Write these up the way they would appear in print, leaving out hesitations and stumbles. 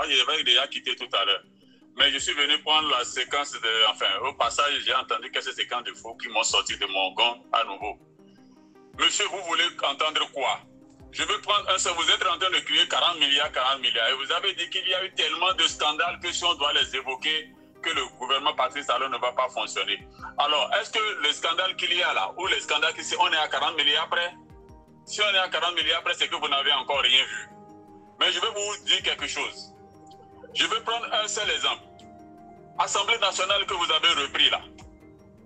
Moi, je vais déjà quitter tout à l'heure. Mais je suis venu prendre la séquence de... Enfin, au passage, j'ai entendu que ces séquences de faux qui m'ont sorti de mon gond à nouveau. Monsieur, vous voulez entendre quoi? Je veux prendre un seul. Vous êtes en train de crier 40 milliards, 40 milliards. Et vous avez dit qu'il y a eu tellement de scandales que si on doit les évoquer, que le gouvernement Patrice Talon ne va pas fonctionner. Alors, est-ce que le scandale qu'il y a là, ou les scandales qui on est à 40 milliards près? Si on est à 40 milliards près, c'est que vous n'avez encore rien vu. Mais je vais vous dire quelque chose. Je vais prendre un seul exemple. Assemblée nationale que vous avez repris là.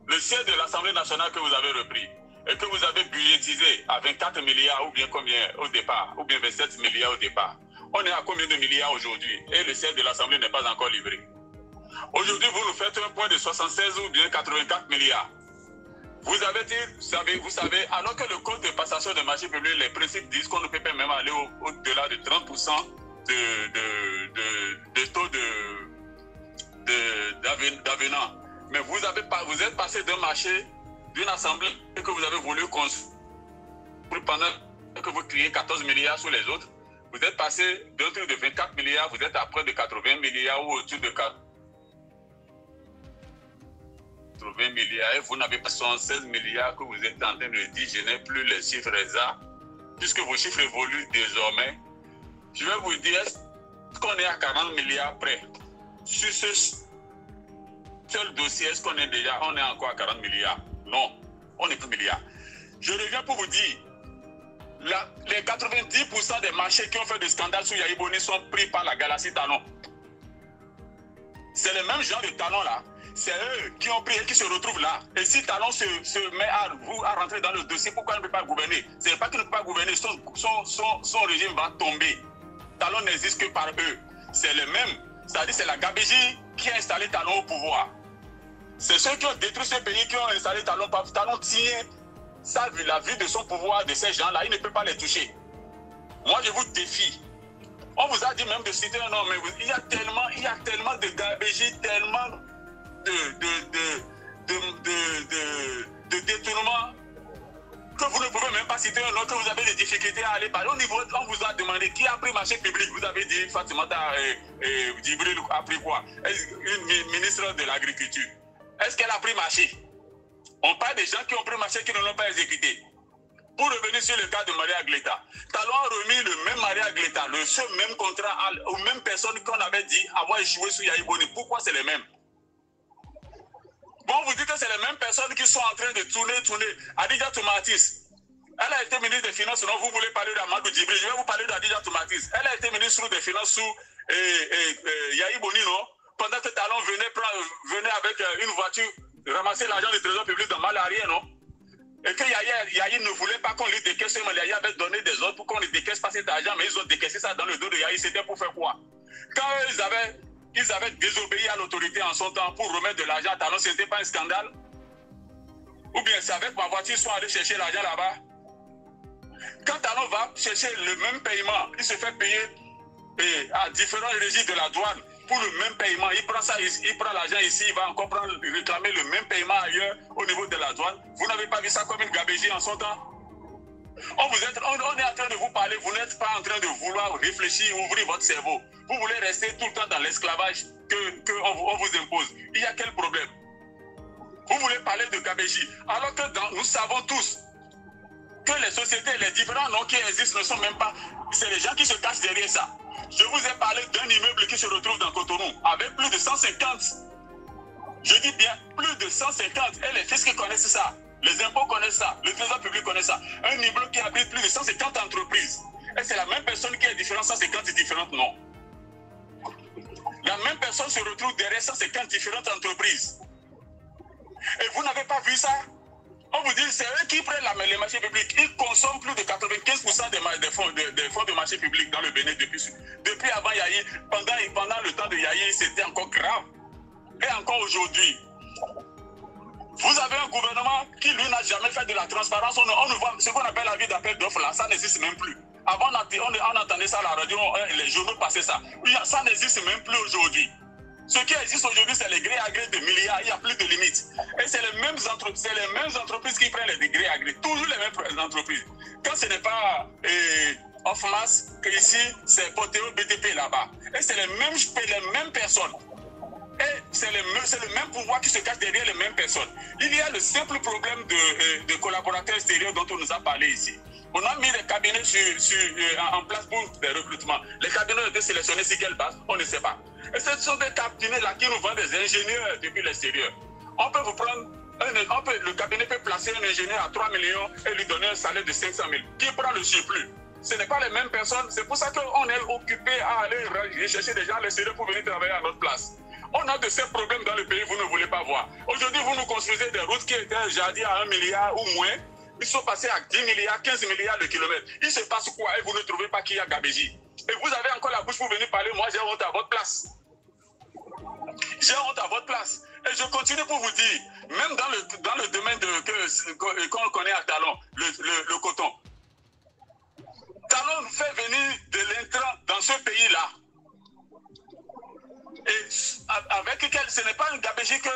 Le siège de l'Assemblée nationale que vous avez repris et que vous avez budgétisé à 24 milliards ou bien combien au départ, ou bien 27 milliards au départ. On est à combien de milliards aujourd'hui? Et le siège de l'Assemblée n'est pas encore livré. Aujourd'hui, vous nous faites un point de 76 ou bien 84 milliards. Vous avez dit, vous savez, alors que le code de passation de marché public, les principes disent qu'on ne peut pas même aller au-delà de 30% de taux d'avenant. Mais vous êtes passé d'un marché, d'une assemblée que vous avez voulu construire pendant que vous criez 14 milliards sur les autres. Vous êtes passé d'un truc de 24 milliards, vous êtes à près de 80 milliards ou au-dessus de 80 milliards et vous n'avez pas 76 milliards que vous êtes en train de dire, je n'ai plus les chiffres exacts, puisque vos chiffres évoluent désormais. Je vais vous dire, est-ce qu'on est à 40 milliards près? Sur ce seul dossier, est-ce qu'on est déjà, on est encore à 40 milliards? Non, on n'est plus milliards. Je reviens pour vous dire, les 90% des marchés qui ont fait des scandales sur Yahya Boni sont pris par la Galaxie Talon. C'est le même genre de Talon là. C'est eux qui ont pris et qui se retrouvent là. Et si Talon se met à rentrer dans le dossier, pourquoi il ne peut pas gouverner? Ce n'est pas qu'il ne peut pas gouverner, son régime va tomber. Talon n'existe que par eux. C'est le même. C'est-à-dire c'est la gabegie qui a installé Talon au pouvoir. C'est ceux qui ont détruit ce pays qui ont installé Talon. Talon tient la vie de son pouvoir, de ces gens-là. Il ne peut pas les toucher. Moi, je vous défie. On vous a dit même de citer un nom, mais il y a tellement de gabegie, tellement de détournement que vous ne pouvez même pas citer un nom, que vous avez des difficultés à aller parler. Au niveau, on vous a demandé qui a pris marché public. Vous avez dit Fatimata Djibril a pris quoi? Une ministre de l'Agriculture. Est-ce qu'elle a pris marché? On parle des gens qui ont pris marché qui ne l'ont pas exécuté. Pour revenir sur le cas de Maria Gleta, Talon a remis le même Maria Gleta, ce même contrat aux mêmes personnes qu'on avait dit avoir échoué sur Yahya Boni. Pourquoi c'est les mêmes? Bon, vous dites que c'est les mêmes personnes qui sont en train de tourner. Adija Toumatis, elle a été ministre des Finances, sinon vous voulez parler d'Amadou Djibril. Je vais vous parler d'Adija Toumatis. Elle a été ministre des Finances sous Yahya Boni, non? Pendant que Talon venait avec une voiture ramasser l'argent du trésor public dans Malaria, non? Et que Yahya ne voulait pas qu'on lui décaisse, mais Yahya avait donné des ordres pour qu'on ne décaisse pas cet argent, mais ils ont décaissé ça dans le dos de Yahya. C'était pour faire quoi? Quand ils avaient désobéi à l'autorité en son temps pour remettre de l'argent à Talon, ce n'était pas un scandale? Ou bien c'est avec ma voiture, ils sont allés chercher l'argent là-bas? Quand Talon va chercher le même paiement, il se fait payer à différents régimes de la douane pour le même paiement. Il prend l'argent ici, il va encore réclamer le même paiement ailleurs au niveau de la douane. Vous n'avez pas vu ça comme une gabégie en son temps? On est en train de vous parler, vous n'êtes pas en train de vouloir réfléchir, ouvrir votre cerveau. Vous voulez rester tout le temps dans l'esclavage qu'on vous impose. Il y a quel problème? Vous voulez parler de gabégie, alors que nous savons tous que les sociétés, les différents noms qui existent ne sont même pas... C'est les gens qui se cachent derrière ça. Je vous ai parlé d'un immeuble qui se retrouve dans Cotonou, avec plus de 150. Je dis bien plus de 150. Et les fiscs connaissent ça. Les impôts connaissent ça. Le trésor public connaît ça. Un immeuble qui abrite plus de 150 entreprises. Et c'est la même personne qui est différente, 150 différentes noms. La même personne se retrouve derrière 150 différentes entreprises. Et vous n'avez pas vu ça? On vous dit, c'est eux qui prennent les marchés publics. Ils consomment plus de 95% des fonds de marché public dans le Bénin depuis avant Yahya. Pendant le temps de Yahya, c'était encore grave. Et encore aujourd'hui. Vous avez un gouvernement qui, lui, n'a jamais fait de la transparence. On voit ce qu'on appelle la vie d'appel d'offres là, ça n'existe même plus. Avant, on entendait ça à la radio, les journaux passaient ça. Ça n'existe même plus aujourd'hui. Ce qui existe aujourd'hui, c'est les grés à gré de milliards, il n'y a plus de limites. Et c'est les mêmes entreprises qui prennent les grés à gré, toujours les mêmes entreprises. Quand ce n'est pas of mass qu'ici, c'est Potéo BTP là-bas. Et c'est les mêmes personnes. Et c'est le même pouvoir qui se cache derrière les mêmes personnes. Il y a le simple problème de collaborateurs extérieurs dont on nous a parlé ici. On a mis des cabinets en place pour des recrutements. Les cabinets ont été sélectionnés sur quelle base? On ne sait pas. Et ce sont des cabinets-là qui nous vendent des ingénieurs depuis l'extérieur. On peut vous prendre, le cabinet peut placer un ingénieur à 3 millions et lui donner un salaire de 500 000. Qui prend le surplus? Ce n'est pas les mêmes personnes. C'est pour ça qu'on est occupé à aller chercher des gens à l'extérieur pour venir travailler à notre place. On a de ces problèmes dans le pays, vous ne voulez pas voir. Aujourd'hui, vous nous construisez des routes qui étaient jadis à 1 milliard ou moins. Ils sont passés à 10 milliards, 15 milliards de kilomètres. Il se passe quoi? Et vous ne trouvez pas qu'il y a Gabéji? Et vous avez encore la bouche pour venir parler. Moi, j'ai honte à votre place. J'ai honte à votre place. Et je continue pour vous dire, même dans le domaine qu'on connaît à Talon, le coton. Talon fait venir de l'intrant dans ce pays-là. Et avec lequel ce n'est pas un Gabéji que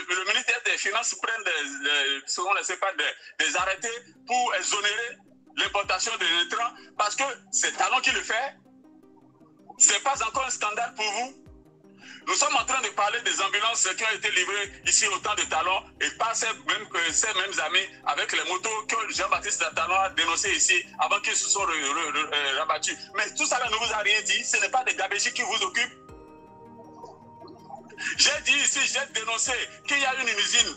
le ministère des Finances prenne des arrêtés pour exonérer l'importation de l'intrant, parce que c'est Talon qui le fait. Ce n'est pas encore un scandale pour vous. Nous sommes en train de parler des ambulances qui ont été livrées ici au temps de Talon et pas ces mêmes amis avec les motos que Jean-Baptiste Talon a dénoncé ici avant qu'ils se soient rabattus. Mais tout ça là ne vous a rien dit. Ce n'est pas des Gabéji qui vous occupent. J'ai dit ici, j'ai dénoncé qu'il y a une usine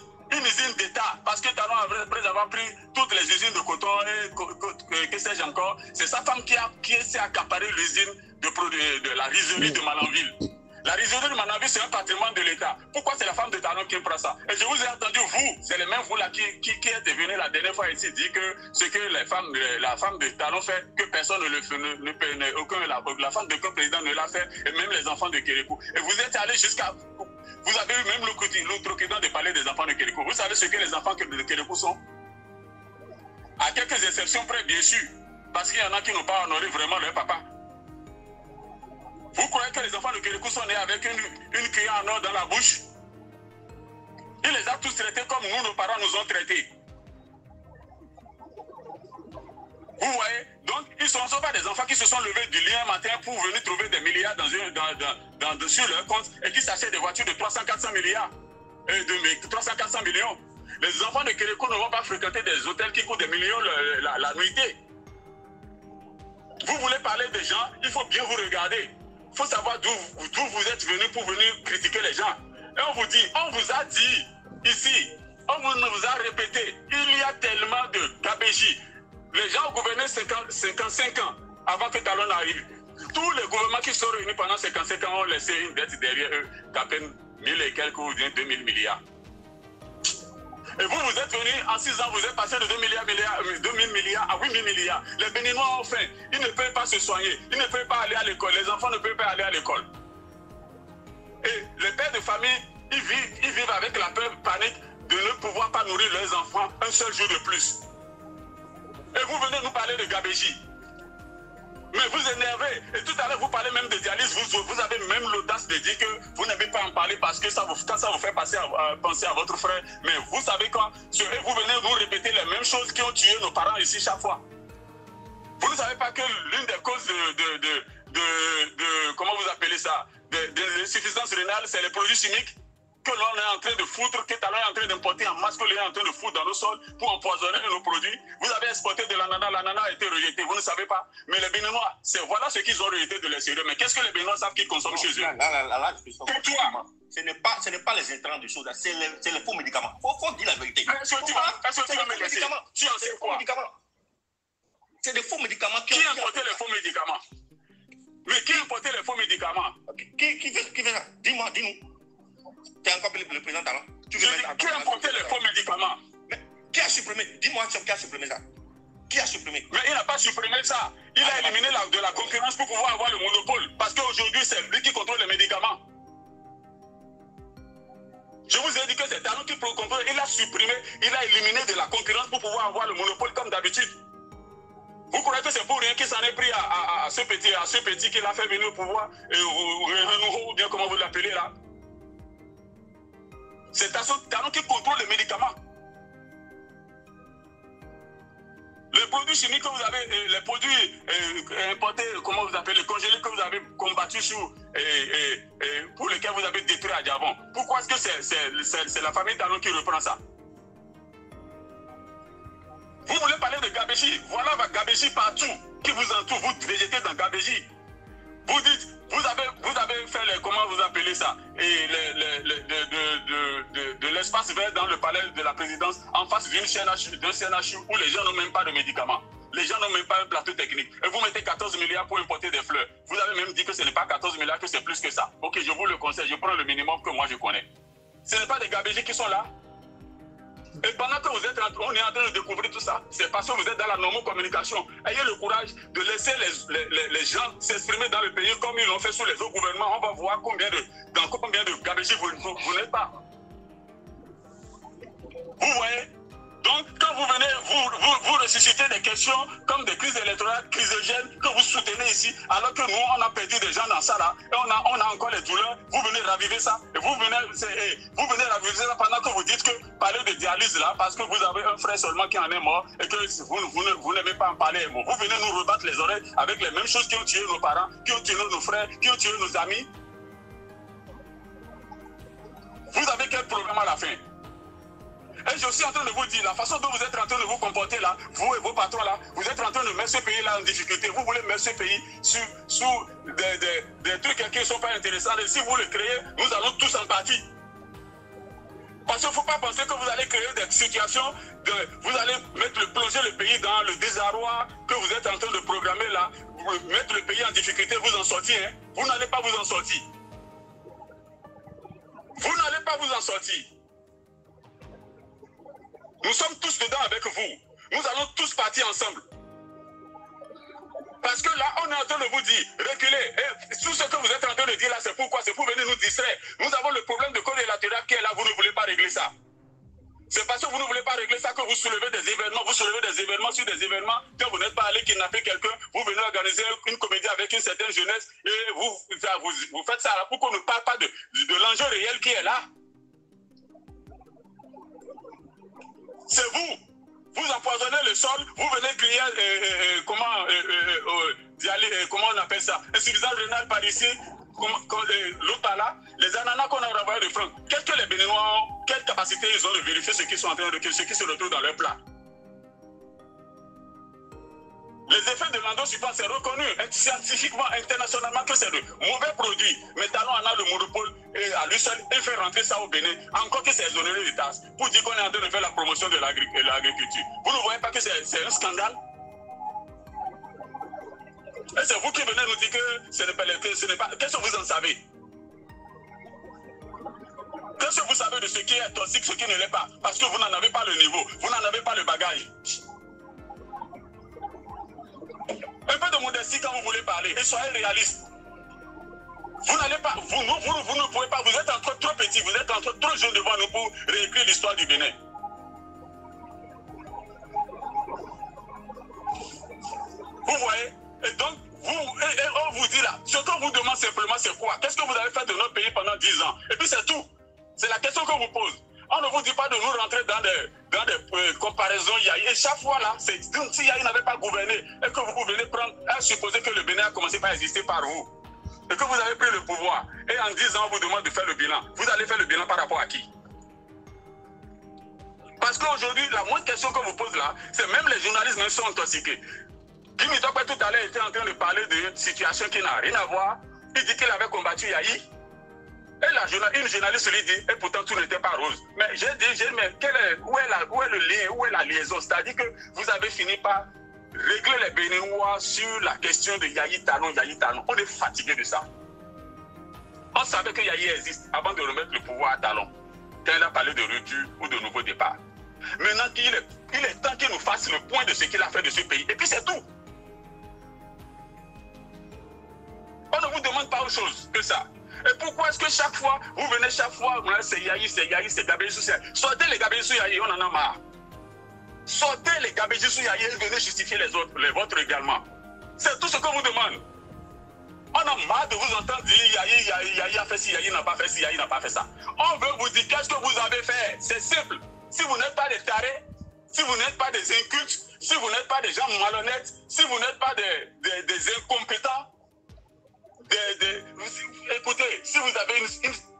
d'État, parce que Talon, après avoir pris toutes les usines de coton et que sais-je encore, c'est sa femme qui s'est accaparé l'usine de la rizerie de Malanville. La rizerie de Malanville, c'est un patrimoine de l'État. Pourquoi c'est la femme de Talon qui prend ça? Et je vous ai entendu, vous, c'est les mêmes vous là qui êtes venu la dernière fois ici dire que ce que la femme de Talon fait, que personne ne le fait, la femme de qu'un président ne l'a fait, et même les enfants de Kérékou. Et vous êtes allé jusqu'à... Vous avez eu même l'outrecuidant de parler des enfants de Kérékou. Vous savez ce que les enfants de Kérékou sont? À quelques exceptions près, bien sûr. Parce qu'il y en a qui n'ont pas honoré vraiment leur papa. Vous croyez que les enfants de Kérékou sont nés avec une cuillère en or dans la bouche? Il les a tous traités comme nous, nos parents nous ont traités. Vous voyez? Donc, ils ne sont pas des enfants qui se sont levés du lit un matin pour venir trouver des milliards sur leur compte et qui s'achètent des voitures de 300-400 milliards, de 300-400 millions. Les enfants de Kérékou ne vont pas fréquenter des hôtels qui coûtent des millions la nuitée. Vous voulez parler des gens, il faut bien vous regarder. Il faut savoir d'où vous êtes venus pour venir critiquer les gens. Et on vous a dit ici, on vous a répété, il y a tellement de Gabéji. Les gens ont gouverné 55 ans avant que Talon arrive. Tous les gouvernements qui sont réunis pendant 55 ans ont laissé une dette derrière eux d'à peine 1000 et quelques ou 2000 milliards. Et vous êtes venus, en 6 ans, vous êtes passé de 2000 milliards à 8000 milliards. Les Béninois ont faim, ils ne peuvent pas se soigner, ils ne peuvent pas aller à l'école, les enfants ne peuvent pas aller à l'école. Et les pères de famille, ils vivent avec la peur panique de ne pouvoir pas nourrir leurs enfants un seul jour de plus. Et vous venez nous parler de Gabéji. Mais vous énervez. Et tout à l'heure, vous parlez même de dialyse. Vous avez même l'audace de dire que vous n'aimez pas en parler parce que quand ça vous fait penser à votre frère. Mais vous savez quoi? Et vous venez nous répéter les mêmes choses qui ont tué nos parents ici chaque fois. Vous ne savez pas que l'une des causes de comment vous appelez ça, de l'insuffisance rénale, c'est les produits chimiques que l'on est en train de foutre, que Talon est en train d'importer en masse, que l'on est en train de foutre dans nos sols pour empoisonner nos produits. Vous avez exporté de l'ananas, l'ananas a été rejeté, vous ne savez pas. Mais les Béninois, voilà ce qu'ils ont rejeté de l'extérieur. Mais qu'est-ce que les Béninois savent qu'ils consomment chez eux? Ce n'est pas les intrants du soda, c'est les faux médicaments. Il faut dire la vérité. Est-ce que tu vas me laisser? Tu en sais quoi? C'est des faux médicaments. Qui a importé les faux médicaments? Mais qui a importé les faux médicaments? Qui fait ça? Dis-moi, dis-nous. Tu es encore le président Talon. Qui a importé les faux médicaments? Mais qui a supprimé? Dis-moi qui a supprimé ça. Qui a supprimé? Mais il n'a pas supprimé ça. Il a éliminé de la concurrence pour pouvoir avoir le monopole. Parce qu'aujourd'hui, c'est lui qui contrôle les médicaments. Je vous ai dit que c'est Talon qui contrôle. Il a supprimé, il a éliminé de la concurrence pour pouvoir avoir le monopole comme d'habitude. Vous croyez que c'est pour rien qu'il s'en est pris à ce petit qu'il a fait venir au pouvoir, ou bien comment vous l'appelez là? C'est Talon qui contrôle les médicaments. Les produits chimiques que vous avez, les produits importés, comment vous appelez, les congelés que vous avez combattus sur, pour lesquels vous avez détruit à Diabon. Pourquoi est-ce que c'est la famille Talon qui reprend ça? Vous voulez parler de Gabéji? Voilà votre Gabéji partout, qui vous entoure, vous végétez dans Gabéji. Vous dites, vous avez fait les, comment vous appelez ça, et de l'espace vert dans le palais de la présidence, en face d'un CNHU où les gens n'ont même pas de médicaments. Les gens n'ont même pas un plateau technique. Et vous mettez 14 milliards pour importer des fleurs. Vous avez même dit que ce n'est pas 14 milliards, que c'est plus que ça. Ok, je vous le conseille, je prends le minimum que moi je connais. Ce n'est pas des Gabéji qui sont là. Et pendant que on est en train de découvrir tout ça, c'est parce que vous êtes dans la normocommunication. Ayez le courage de laisser les gens s'exprimer dans le pays comme ils l'ont fait sous les autres gouvernements. On va voir dans combien de Gabéji vous n'êtes pas. Vous voyez? Donc, quand vous venez, vous ressuscitez des questions comme des crises électorales, crisogènes, que vous soutenez ici, alors que nous, on a perdu des gens dans ça là, et on a encore les douleurs, vous venez raviver ça, et vous venez raviver ça pendant que vous dites que parler de dialyse là, parce que vous avez un frère seulement qui en est mort, et que vous n'aimez pas en parler. Vous venez nous rebattre les oreilles avec les mêmes choses qui ont tué nos parents, qui ont tué nos frères, qui ont tué nos amis. Vous avez quel problème à la fin? Et je suis en train de vous dire, la façon dont vous êtes en train de vous comporter là, vous et vos patrons là, vous êtes en train de mettre ce pays là en difficulté. Vous voulez mettre ce pays sous des trucs qui ne sont pas intéressants. Et si vous le créez, nous allons tous en partie. Parce qu'il ne faut pas penser que vous allez créer des situations, vous allez plonger le pays dans le désarroi que vous êtes en train de programmer là, mettre le pays en difficulté, vous en sortir. Hein. Vous n'allez pas vous en sortir. Vous n'allez pas vous en sortir. Nous sommes tous dedans avec vous. Nous allons tous partir ensemble. Parce que là, on est en train de vous dire, reculez. Et tout ce que vous êtes en train de dire là, c'est pourquoi? C'est pour venir nous distraire. Nous avons le problème de collatéral qui est là, vous ne voulez pas régler ça. C'est parce que vous ne voulez pas régler ça que vous soulevez des événements. Vous soulevez des événements sur des événements. Quand vous n'êtes pas allé kidnapper quelqu'un, vous venez organiser une comédie avec une certaine jeunesse et vous faites ça là pour qu'on ne parle pas de l'enjeu réel qui est là. C'est vous. Vous empoisonnez le sol, vous venez crier, comment on appelle ça, insuffisance rénale par ici, l'autre par là, les ananas qu'on a renvoyés de France. Qu'est-ce que les Béninois ont, quelle capacité ils ont de vérifier ce qui sont en train de, ce qui se retrouve dans leur plat? Les effets de l'endosylphane, c'est reconnu scientifiquement, internationalement que c'est de mauvais produits. Mais Talon en a le monopole et à lui seul, il fait rentrer ça au Bénin, encore que c'est exonéré de taxes, pour dire qu'on est en train de faire la promotion de l'agriculture. Vous ne voyez pas que c'est un scandale? Et c'est vous qui venez nous dire que ce n'est pas... Qu'est-ce que vous en savez? Qu'est-ce que vous savez de ce qui est toxique, ce qui ne l'est pas? Parce que vous n'en avez pas le niveau, vous n'en avez pas le bagage. Un peu de modestie quand vous voulez parler et soyez réaliste. Vous n'allez pas, vous ne pouvez pas, vous êtes encore trop petit, vous êtes encore trop jeune devant nous pour réécrire l'histoire du Bénin. Vous voyez? Et donc, on vous dit là, ce qu'on vous demande simplement c'est quoi? Qu'est-ce que vous avez fait de notre pays pendant 10 ans? Et puis c'est tout. C'est la question qu'on vous pose. On ne vous dit pas de nous rentrer dans des comparaisons Yahi. Et chaque fois là, c'est si Yahi n'avait pas gouverné et que vous venez prendre, à supposer que le Bénin a commencé par exister par vous. Et que vous avez pris le pouvoir. Et en 10 ans, on vous demande de faire le bilan. Vous allez faire le bilan par rapport à qui? Parce qu'aujourd'hui, la moindre question qu'on vous pose là, c'est même les journalistes même sont intoxiqués. Kimi Tokwe tout à l'heure était en train de parler d'une situation qui n'a rien à voir. Il dit qu'il avait combattu Yahi. Et une journaliste lui dit, et pourtant tout n'était pas rose. Mais j'ai dit, mais où est le lien, où est la liaison? C'est-à-dire que vous avez fini par régler les Béninois sur la question de Yahi Talon. On est fatigué de ça. On savait que Yahi existe avant de remettre le pouvoir à Talon. Quand il a parlé de rupture ou de nouveau départ. Maintenant, il est temps qu'il nous fasse le point de ce qu'il a fait de ce pays. Et puis c'est tout. On ne vous demande pas autre chose que ça. Et pourquoi est-ce que chaque fois, vous venez chaque fois, c'est Yahi, c'est Gabéji, sortez les Gabéji sous Yahi, on en a marre. Sortez les Gabéji sous Yahi et venez justifier les vôtres également. C'est tout ce qu'on vous demande. On a marre de vous entendre dire Yahi a fait ci, Yahi n'a pas fait ci, Yahi n'a pas fait ça. On veut vous dire qu'est-ce que vous avez fait. C'est simple. Si vous n'êtes pas des tarés, si vous n'êtes pas des incultes, si vous n'êtes pas des gens malhonnêtes, si vous n'êtes pas des incompétents, écoutez, si vous avez une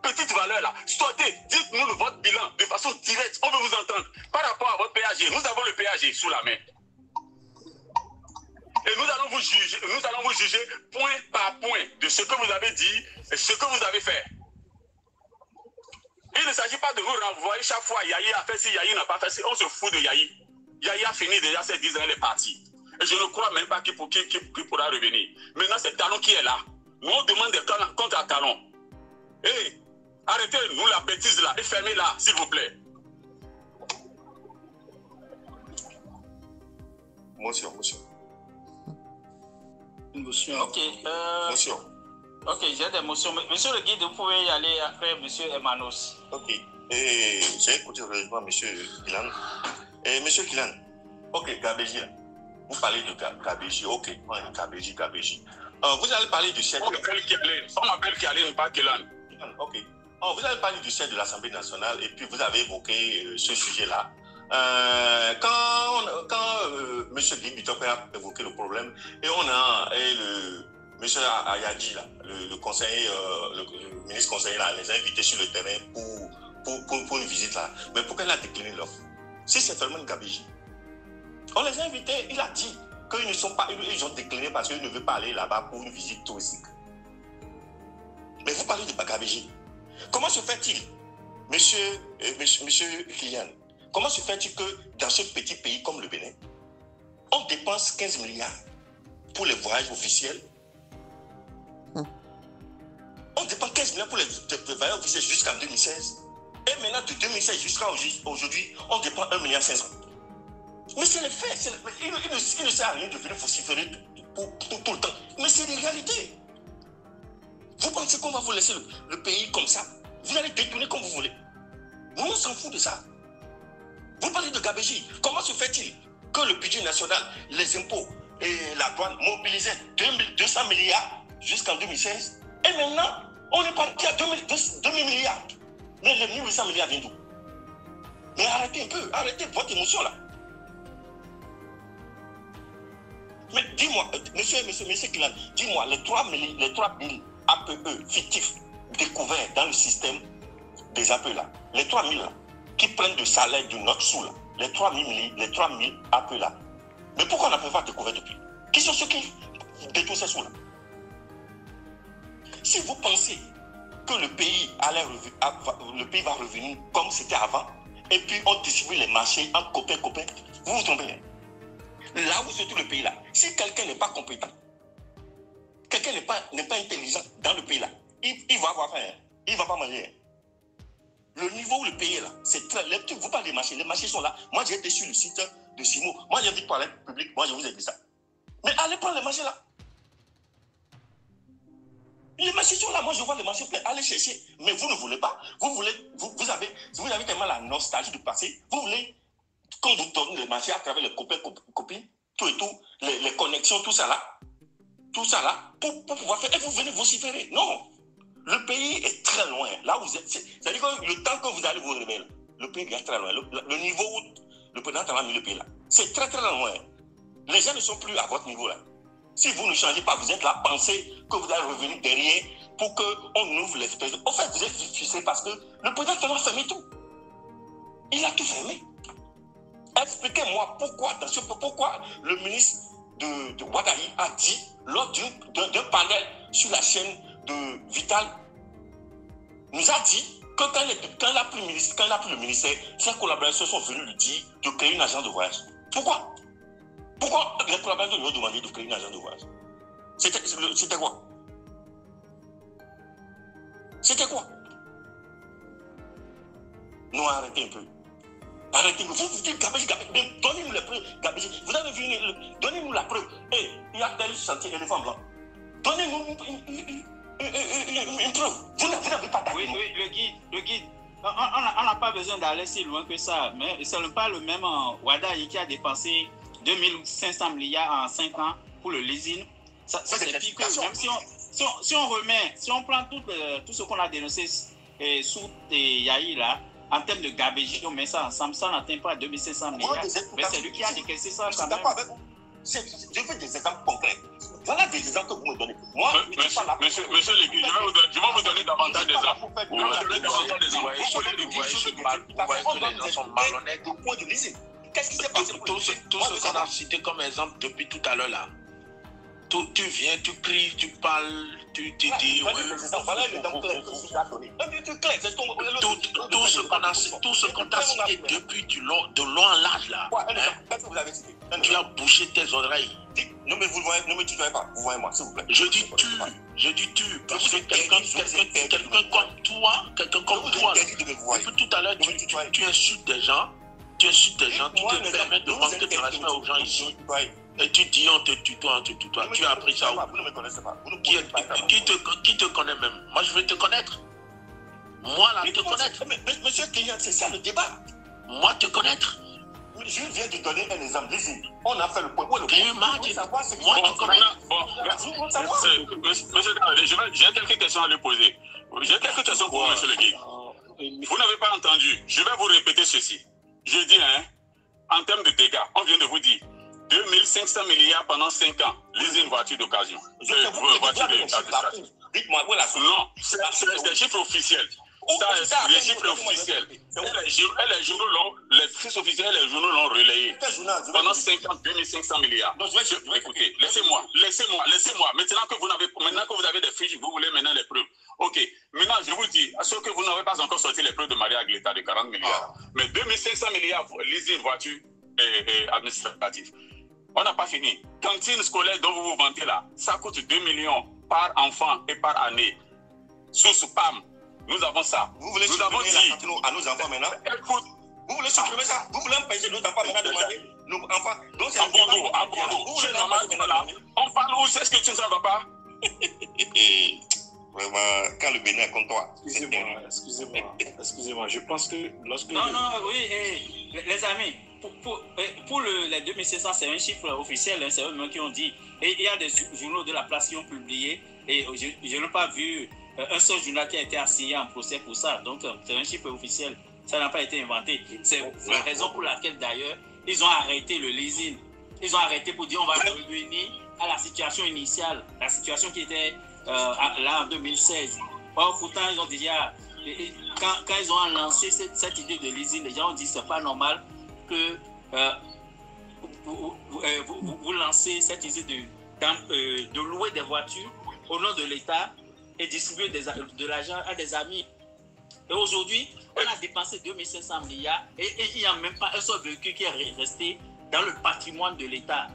petite valeur là, sortez, dites-nous votre bilan de façon directe, on veut vous entendre. Par rapport à votre PAG, nous avons le PAG sous la main. Et nous allons vous juger point par point de ce que vous avez dit et ce que vous avez fait. Il ne s'agit pas de vous renvoyer chaque fois Yahi a fait ci, Yahi n'a pas fait ci. On se fout de Yahi. Yahi a fini déjà ses 10 ans, elle est partie. Et je ne crois même pas qu'il pourra revenir. Maintenant, c'est Talon qui est là. Nous, on demande des comptes à Talon. Et arrêtez-nous la bêtise là et fermez-la, s'il vous plaît. Motion. Une motion. Ok. Motion. Ok, j'ai des motions. Monsieur le guide, vous pouvez y aller après Monsieur Emanos. Ok. Et j'ai écouté heureusement Monsieur Kilan. Et Monsieur Kilan, ok, Gabéji, vous parlez de Gabéji, ok, Gabéji. Vous allez parler du chef. On m'appelle Kialine, pas Kilan. Ok. Vous avez parlé du chef de l'Assemblée nationale et puis vous avez évoqué ce sujet-là. Quand M. Guy Bitopé a évoqué le problème, et on a le M. Ayadji, là, le conseiller, le ministre conseiller, là, les a invités sur le terrain pour une visite là. Mais pourquoi il a décliné l'offre? Si c'est vraiment Gabéji, on les a invités, il a dit qu'ils ont décliné parce qu'ils ne veulent pas aller là-bas pour une visite touristique. Mais vous parlez de Gabéji. Comment se fait-il, monsieur Kylian, comment se fait-il que dans ce petit pays comme le Bénin, on dépense 15 milliards pour les voyages officiels? On dépense 15 milliards pour les voyages officiels jusqu'en 2016. Et maintenant, de 2016 jusqu'à aujourd'hui, on dépense 1,5 milliard. Mais c'est les faits. Il ne sert à rien de venir vociférer pour tout le temps. Mais c'est des réalités. Vous pensez qu'on va vous laisser le pays comme ça? Vous allez détourner comme vous voulez. Nous, on s'en fout de ça. Vous parlez de Gabéji. Comment se fait-il que le budget national, les impôts et la douane mobilisaient 200 milliards jusqu'en 2016 et maintenant, on est parti à 2000 milliards. Mais les 1800 milliards viennent d'où? Mais arrêtez un peu, arrêtez votre émotion là. Mais dis-moi, monsieur Kilan, dis-moi, les 3000 APE fictifs découverts dans le système des APE là, les 3000 là, qui prennent de salaire de notre sous là, les 3000 APE là. Mais pourquoi on n'a pas découvert depuis? Qui sont ceux qui détournent ces sous là? Si vous pensez que le pays va revenir comme c'était avant, et puis on distribue les marchés en copains, vous vous trompez. Là où se trouve le pays là, si quelqu'un n'est pas compétent, quelqu'un n'est pas intelligent dans le pays là, il va avoir faim, il ne va pas manger. Le niveau où le pays est là, c'est très... Vous parlez des marchés, les marchés sont là. Moi j'ai été sur le site de Simo, moi j'ai vu parler public, moi je vous ai dit ça. Mais allez prendre les marchés là. Les marchés sont là, moi je vois les marchés pleins, allez chercher. Mais vous ne voulez pas, vous avez tellement la nostalgie du passé, vous voulez qu'on vous donne les marchés à travers les copines, tout et tout, les connexions, tout ça là, pour pouvoir faire, et vous venez vociférer. Non, le pays est très loin, là où vous êtes, c'est-à-dire que le temps que vous allez vous réveiller, le pays est très loin, le niveau où le président a mis le pays là, c'est très très loin. Les gens ne sont plus à votre niveau là. Si vous ne changez pas, vous êtes là, pensez que vous allez revenir derrière pour qu'on ouvre l'espace. En fait, vous êtes frustré parce que le président a fermé tout. Il a tout fermé. Expliquez-moi pourquoi le ministre de Ouaddaï a dit lors d'un panel sur la chaîne de Vital, nous a dit que quand il a pris le ministère, ses collaborateurs sont venus lui dire de créer une agence de voyage. Pourquoi les collaborateurs lui ont demandé de créer une agence de voyage? C'était quoi? C'était quoi? Non, arrêtez un peu. Arrêtez, vous dites Gabéji, donnez-nous les preuves, Gabéji. Vous avez vu, donnez-nous la preuve. Hey, il y a tel chantier éléphant blanc. Donnez-nous une preuve. Vous n'avez pas d'accord. Oui, le guide. On n'a pas besoin d'aller si loin que ça. Mais ce n'est pas le même Ouaddaï qui a dépensé 2500 milliards en 5 ans pour le leasing. Ça c'est pire que même si on prend tout ce qu'on a dénoncé sous Yahi là, en termes de gabegie, on met ça ensemble, ça n'atteint pas 2500 milliards. Mais c'est lui qui a décaissé ça quand même. D'accord avec vous. Je veux des exemples concrets. Voilà des exemples que vous me donnez. Moi, monsieur Legui, je vais vous donner davantage d'exemples. Vous voyez que les gens sont malhonnêtes. Au point de leasing. Qu'est-ce qui s'est passé pour tout ce qu'on a cité comme exemple depuis tout à l'heure là. Tu viens, tu cries, tu parles, tu dis. Voilà l'exemple clair que vous avez donné. Tout ce qu'on t'a cité depuis de long en large là. Qu'est-ce que vous avez cité? Tu as bouché tes oreilles. Non, mais vous ne me tutoyez pas. Vous voyez moi, s'il vous plaît. Je dis tu. Parce que quelqu'un comme toi, depuis tout à l'heure, tu insultes des gens. Tu te permets de manquer de respect aux gens ici. Et tu dis on te tutoie. Tu as appris ça où? Vous ne me connaissez pas. Qui te connaît même? Moi, je veux te connaître. Moi, là, te connaître. Monsieur Kenyan, c'est ça le débat. Moi, te connaître. Je viens de donner un exemple. On a fait le point. Moi, te connaître. Monsieur, j'ai quelques questions à lui poser. J'ai quelques questions pour vous, monsieur Legui. Vous n'avez pas entendu. Je vais vous répéter ceci. Je dis, en termes de dégâts, on vient de vous dire 2500 milliards pendant 5 ans. Leasing voiture d'occasion. Voiture d'administration. Dites-moi, où est la solution? Non, c'est des chiffres officiels. Ça, les chiffres officiels. Les journaux l'ont, les fils officiels et les journaux l'ont relayé. Pendant 5 ans, 2500 milliards. Écoutez, laissez-moi. Maintenant que vous avez des fiches, vous voulez maintenant les preuves. Ok. Maintenant, je vous dis, sauf que vous n'avez pas encore sorti les preuves de Maria Agleta de 40 milliards. Mais 2500 milliards leasing voiture et administratif. On n'a pas fini. Cantine scolaire dont vous vous vantez là, ça coûte 2 millions par enfant et par année. Sous PAM. Nous avons ça. Vous voulez supprimer la cantine à nos enfants maintenant? Écoute, vous voulez supprimer ça? Vous voulez empêcher nos enfants maintenant de manger? Nos enfants. Donc c'est à Bordeaux. On parle où? C'est ce que tu ne savais pas? Vraiment, quand le Bénin est contre toi. Excusez-moi. Je pense que lorsque... Non, oui, les amis, pour les 2500, c'est un chiffre officiel, c'est eux-mêmes qui ont dit. Et il y a des journaux de la place qui ont publié, et je n'ai pas vu un seul journal qui a été assigné en procès pour ça. Donc, c'est un chiffre officiel. Ça n'a pas été inventé. C'est la raison pour laquelle, d'ailleurs, ils ont arrêté le leasing. Ils ont arrêté pour dire on va revenir à la situation initiale, la situation qui était là en 2016. Or, pourtant, ils ont déjà, quand ils ont lancé cette idée de leasing, les gens ont dit que ce n'est pas normal que vous lancez cette idée de louer des voitures au nom de l'État et distribuer de l'argent à des amis. Et aujourd'hui, on a dépensé 2500 milliards et il n'y a même pas un seul véhicule qui est resté dans le patrimoine de l'État.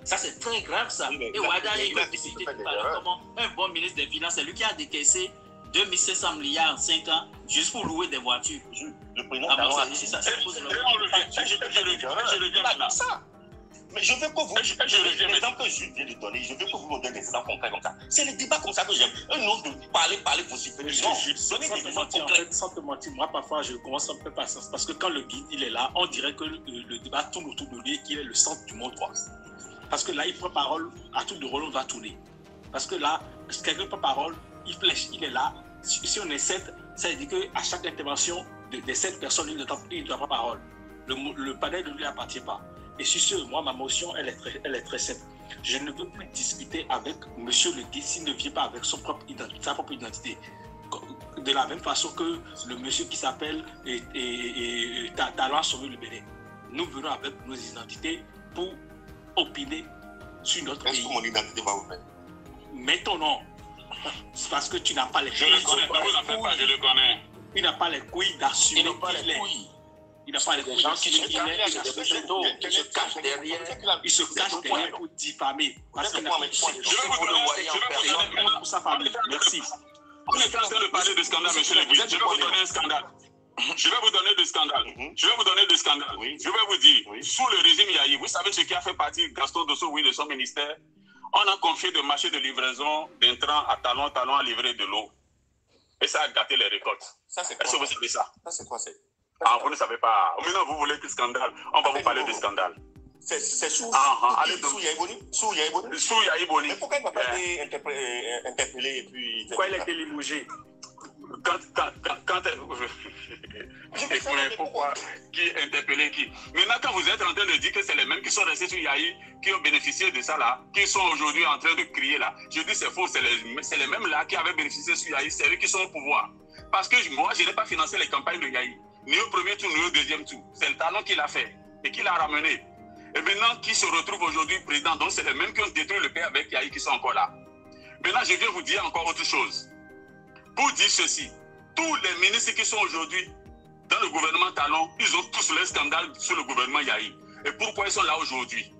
Ça, c'est très grave, ça. Et Ouada, il a décidé de parler comment un bon ministre des Finances, c'est lui qui a décaissé 2500 milliards en 5 ans juste pour louer des voitures. Le prénom c'est ça. Je reviens maintenant. Mais je veux que vous, l'exemple que je viens de donner, je veux que vous me donnez des exemples concrets comme ça. C'est les débats comme ça que j'aime. Un autre de parler, vous supprimer. Donnez des exemples concrets. Sans te mentir, moi parfois je commence un peu patience parce que quand le guide il est là, on dirait que le débat tourne autour de lui, qu'il est le centre du monde. Parce que là, il prend parole, à tout de rôle, on doit tourner. Parce que là, quelqu'un prend parole, il flèche, il est là. Si on est 7, ça veut dire qu'à chaque intervention des 7 personnes, il ne doit pas parole. Le panel ne lui appartient pas. Et sur ce, moi, ma motion, elle est très simple. Je ne veux plus discuter avec M. Le Guy s'il ne vient pas avec sa propre identité. De la même façon que le monsieur qui s'appelle Talon Sauvé le Bénin. Nous venons avec nos identités pour opiner sur notre pays. Est-ce que mon identité va vous faire? Mettons non. C'est parce que tu n'as pas les couilles. Je le connais. Il n'a pas les couilles d'assumer qu'il est. Il n'a pas les couilles d'assumer qu'il est. Il se cache derrière. Il se cache derrière pour diffamer. Parce qu'il n'a pas les couilles. Je vais vous donner pour sa famille. Merci. On est en train de parler de scandale, monsieur le ministre. Je vais vous donner un scandale. Je vais vous donner des scandales. Je vais vous dire, sous le régime Yahi, vous savez ce qui a fait partie Gaston Dosso, de son ministère? On a confié des marchés de livraison d'intrants à Talon à livrer de l'eau. Et ça a gâté les récoltes. Est-ce que vous savez ça? Ça, c'est quoi? Vous ne savez pas. Maintenant, vous voulez que scandale. On va vous parler de scandale. C'est sous Yahi Boni? Sous Yahi Boni. Mais pourquoi il n'a pas été interpellé et puis... Pourquoi il a été limogé? pourquoi qui interpeller qui? Maintenant, quand vous êtes en train de dire que c'est les mêmes qui sont restés sur Yahi, qui ont bénéficié de ça là, qui sont aujourd'hui en train de crier là, je dis c'est faux, c'est les mêmes là qui avaient bénéficié sur Yahi, c'est eux qui sont au pouvoir. Parce que moi, je n'ai pas financé les campagnes de Yahi, ni au premier tour, ni au deuxième tour. C'est le Talon qui l'a fait et qui l'a ramené. Et maintenant, qui se retrouve aujourd'hui président, donc c'est les mêmes qui ont détruit le pays avec Yahi qui sont encore là. Maintenant, je viens vous dire encore autre chose. Pour dire ceci, tous les ministres qui sont aujourd'hui dans le gouvernement Talon, ils ont tous les scandales sur le gouvernement Yahi. Et pourquoi ils sont là aujourd'hui?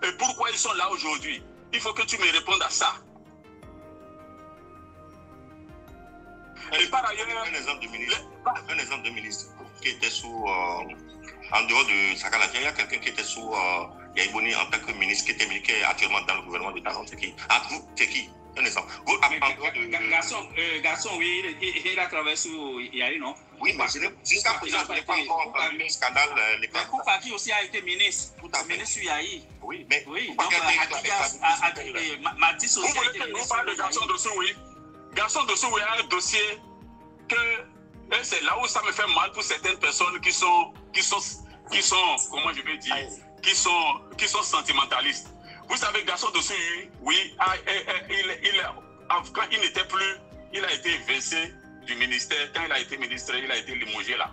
Et pourquoi ils sont là aujourd'hui? Il faut que tu me répondes à ça. Et par ailleurs, un exemple de ministre qui était sous, en dehors de Sakalatia, il y a quelqu'un qui était sous Yahi Boni en tant que ministre qui est actuellement dans le gouvernement de Talon. C'est qui? Entre vous, c'est qui? Un exemple. Garçon, oui, il a travaillé sous Yahi, non? Oui, mais jusqu'à présent, je n'ai pas encore entendu le scandale. Mais Koufaki aussi a été ministre. Ministre sur Yahi. Oui, mais Matis aussi a été ministre. Vous parlez de Garçon Dessous, oui. Garçon Dessous, il y a un dossier que c'est là où ça me fait mal pour certaines personnes qui sont comment je vais dire, qui sont sentimentalistes. Vous savez, Garçon Dessous, oui, quand il n'était plus, il a été évincé du ministère. Quand il a été ministre, il a été limogé là.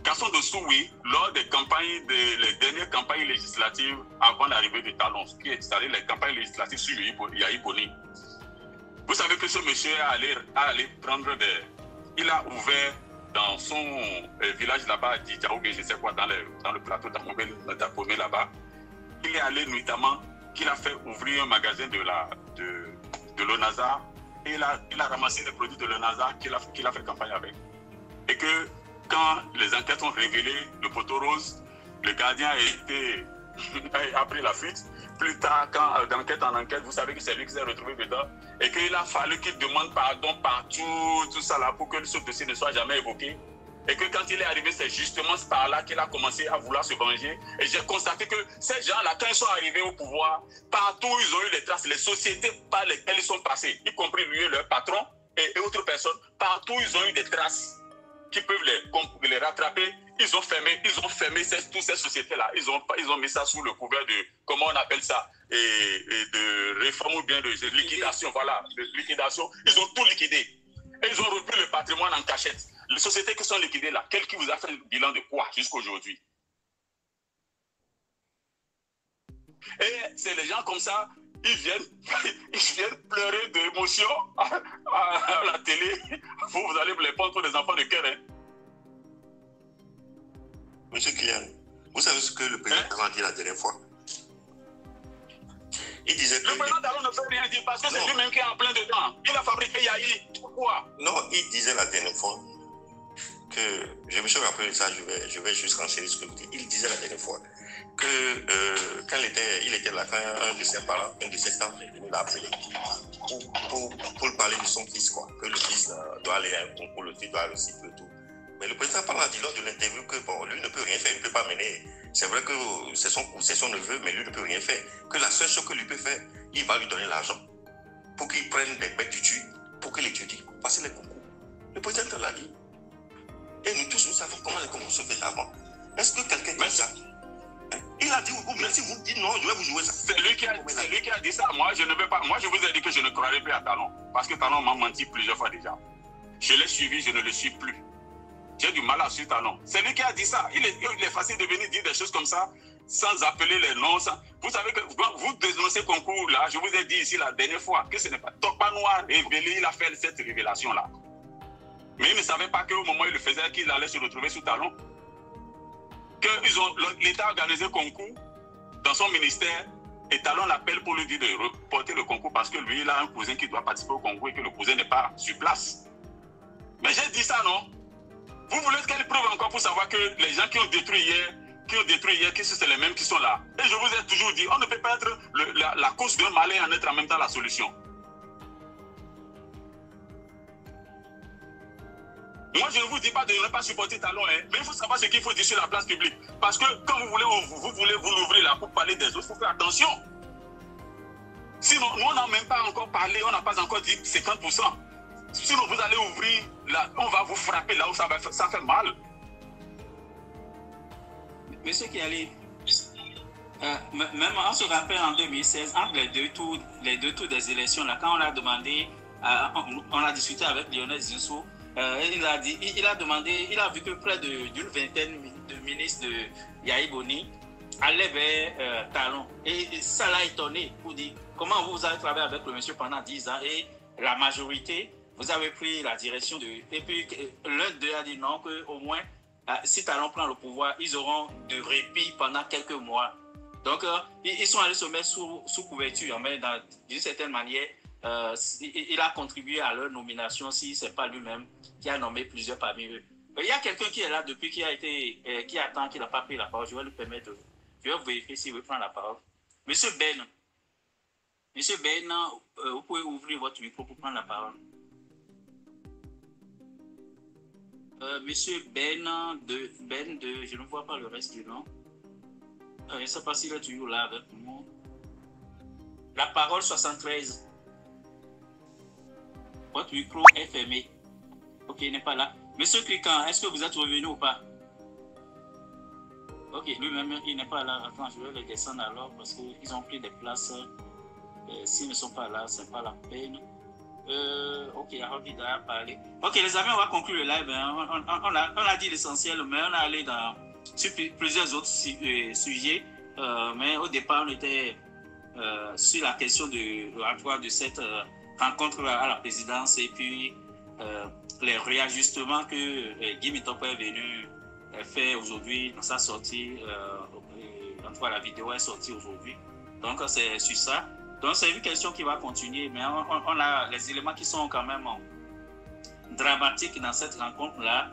Garçon Dessous, oui, lors des campagnes, les dernières campagnes législatives avant l'arrivée de Talon, qui est installé les campagnes législatives sur Yahi Boni. Vous savez que ce monsieur est allé prendre il a ouvert dans son village là-bas, à Djaoubé, je sais quoi, dans le plateau d'Apomé là-bas. Il est allé notamment qu'il a fait ouvrir un magasin de l'ONASA et il a ramassé les produits de l'ONASA qu'il a fait campagne avec. Et que quand les enquêtes ont révélé le poteau rose, le gardien a pris la fuite. Plus tard, quand d'enquête en enquête, vous savez que c'est lui qui s'est retrouvé dedans et qu'il a fallu qu'il demande pardon partout, tout ça là, pour que ce dossier ne soit jamais évoqué. Et que quand il est arrivé, c'est justement par là qu'il a commencé à vouloir se venger. Et j'ai constaté que ces gens-là, quand ils sont arrivés au pouvoir, partout ils ont eu les traces, les sociétés par lesquelles ils sont passés, y compris lui et leur patron et autres personnes, partout ils ont eu des traces qui peuvent les rattraper. Ils ont fermé toutes ces sociétés-là. Ils ont mis ça sous le couvert de, comment on appelle ça, et de réforme ou bien de liquidation. Voilà, de liquidation. Ils ont tout liquidé. Et ils ont repris le patrimoine en cachette. Les sociétés qui sont liquidées là, quel qui vous a fait le bilan de quoi jusqu'à aujourd'hui? Et c'est les gens comme ça, ils viennent pleurer d'émotion à la télé. Vous allez les prendre pour des enfants de cœur. Hein? Monsieur Kylian, vous savez ce que le président a dit la dernière fois? Il disait que... Le président Talon ne peut rien dire parce que c'est lui-même qui est en plein dedans. Il a fabriqué Yahi. Pourquoi? Non, il disait la dernière fois que... Je me suis rappelé de ça, je vais juste renseigner ce que vous dites. Il disait la dernière fois que quand il était là, quand un de ses parents, un de ses enfants, il l'a appelé pour parler de son fils, quoi. Que le fils doit aller à un concours, le fils doit réussir et tout. Mais le président parle a dit lors de l'interview que bon, lui ne peut rien faire, il ne peut pas mener. C'est vrai que c'est son neveu, mais lui ne peut rien faire. Que la seule chose que lui peut faire, il va lui donner l'argent pour qu'il prenne des bêtes du tuer, pour qu'il étudie, pour passer les concours. Le président l'a dit. Et nous tous, nous savons comment les concours se fait avant. Est-ce que quelqu'un dit ça? Il a dit, mais si vous dites non, je vais vous jouer ça. C'est lui qui a dit ça. Moi, je ne veux pas. Moi, je vous ai dit que je ne croirais plus à Talon. Parce que Talon m'a menti plusieurs fois déjà. Je l'ai suivi, je ne le suis plus. J'ai du mal à suivre Talon. C'est lui qui a dit ça. Il est facile de venir dire des choses comme ça sans appeler les noms. Vous savez que vous dénoncez concours là, je vous ai dit ici la dernière fois que ce n'est pas Tokpa Noir révélé, il a fait cette révélation là. Mais il ne savait pas qu'au moment où il le faisait, qu'il allait se retrouver sous Talon. L'État a organisé concours dans son ministère et Talon l'appelle pour lui dire de reporter le concours parce que lui, il a un cousin qui doit participer au concours et que le cousin n'est pas sur place. Mais j'ai dit ça, non? Vous voulez quelle preuve encore pour savoir que les gens qui ont détruit hier, que c'est les mêmes qui sont là? Et je vous ai toujours dit, on ne peut pas être la cause d'un mal et en être en même temps la solution. Moi, je ne vous dis pas de ne pas supporter Talon, hein, mais il faut savoir ce qu'il faut dire sur la place publique. Parce que quand vous voulez vous l'ouvrir là pour parler des autres, il faut faire attention. Sinon, nous, on n'a même pas encore parlé, on n'a pas encore dit 50%. Sinon, vous allez ouvrir, là, on va vous frapper là où ça fait mal. Monsieur Kiali, même on se rappelle en 2016, entre les deux tours des élections, là, quand on a demandé, on a discuté avec Lionel Zinsou, il a vu que près d'une vingtaine de ministres de Yahi Boni allaient vers Talon. Et ça l'a étonné pour dire comment vous avez travaillé avec le monsieur pendant 10 ans et la majorité, vous avez pris la direction de... Et puis l'un d'eux a dit non, qu'au moins, si Talon prend le pouvoir, ils auront de répit pendant quelques mois. Donc, ils sont allés se mettre sous couverture, mais d'une certaine manière, il a contribué à leur nomination si ce n'est pas lui-même qui a nommé plusieurs parmi eux. Il y a quelqu'un qui est là depuis, qui attend, qui n'a pas pris la parole. Je vais lui permettre, je vais vérifier s'il veut prendre la parole. Monsieur Ben, vous pouvez ouvrir votre micro pour prendre la parole. Monsieur Ben, je ne vois pas le reste du nom. Je ne sais pas s'il est toujours là avec moi. La parole 73. Votre micro est fermé. Ok, il n'est pas là. Monsieur Cliquant, est-ce que vous êtes revenu ou pas? Ok, lui-même, il n'est pas là. Attends, je vais le descendre alors parce qu'ils ont pris des places. S'ils ne sont pas là, ce n'est pas la peine. Ok, Harvey a parlé. Ok, les amis, on va conclure le live. Hein. On a dit l'essentiel, mais on a allé sur plusieurs autres sujets. Mais au départ, on était sur la question de cette rencontre à la présidence et puis les réajustements que Guy Mitopé est venu faire aujourd'hui dans sa sortie. En tout cas, la vidéo est sortie aujourd'hui. Donc, c'est sur ça. Donc, c'est une question qui va continuer, mais on a les éléments qui sont quand même dramatiques dans cette rencontre-là.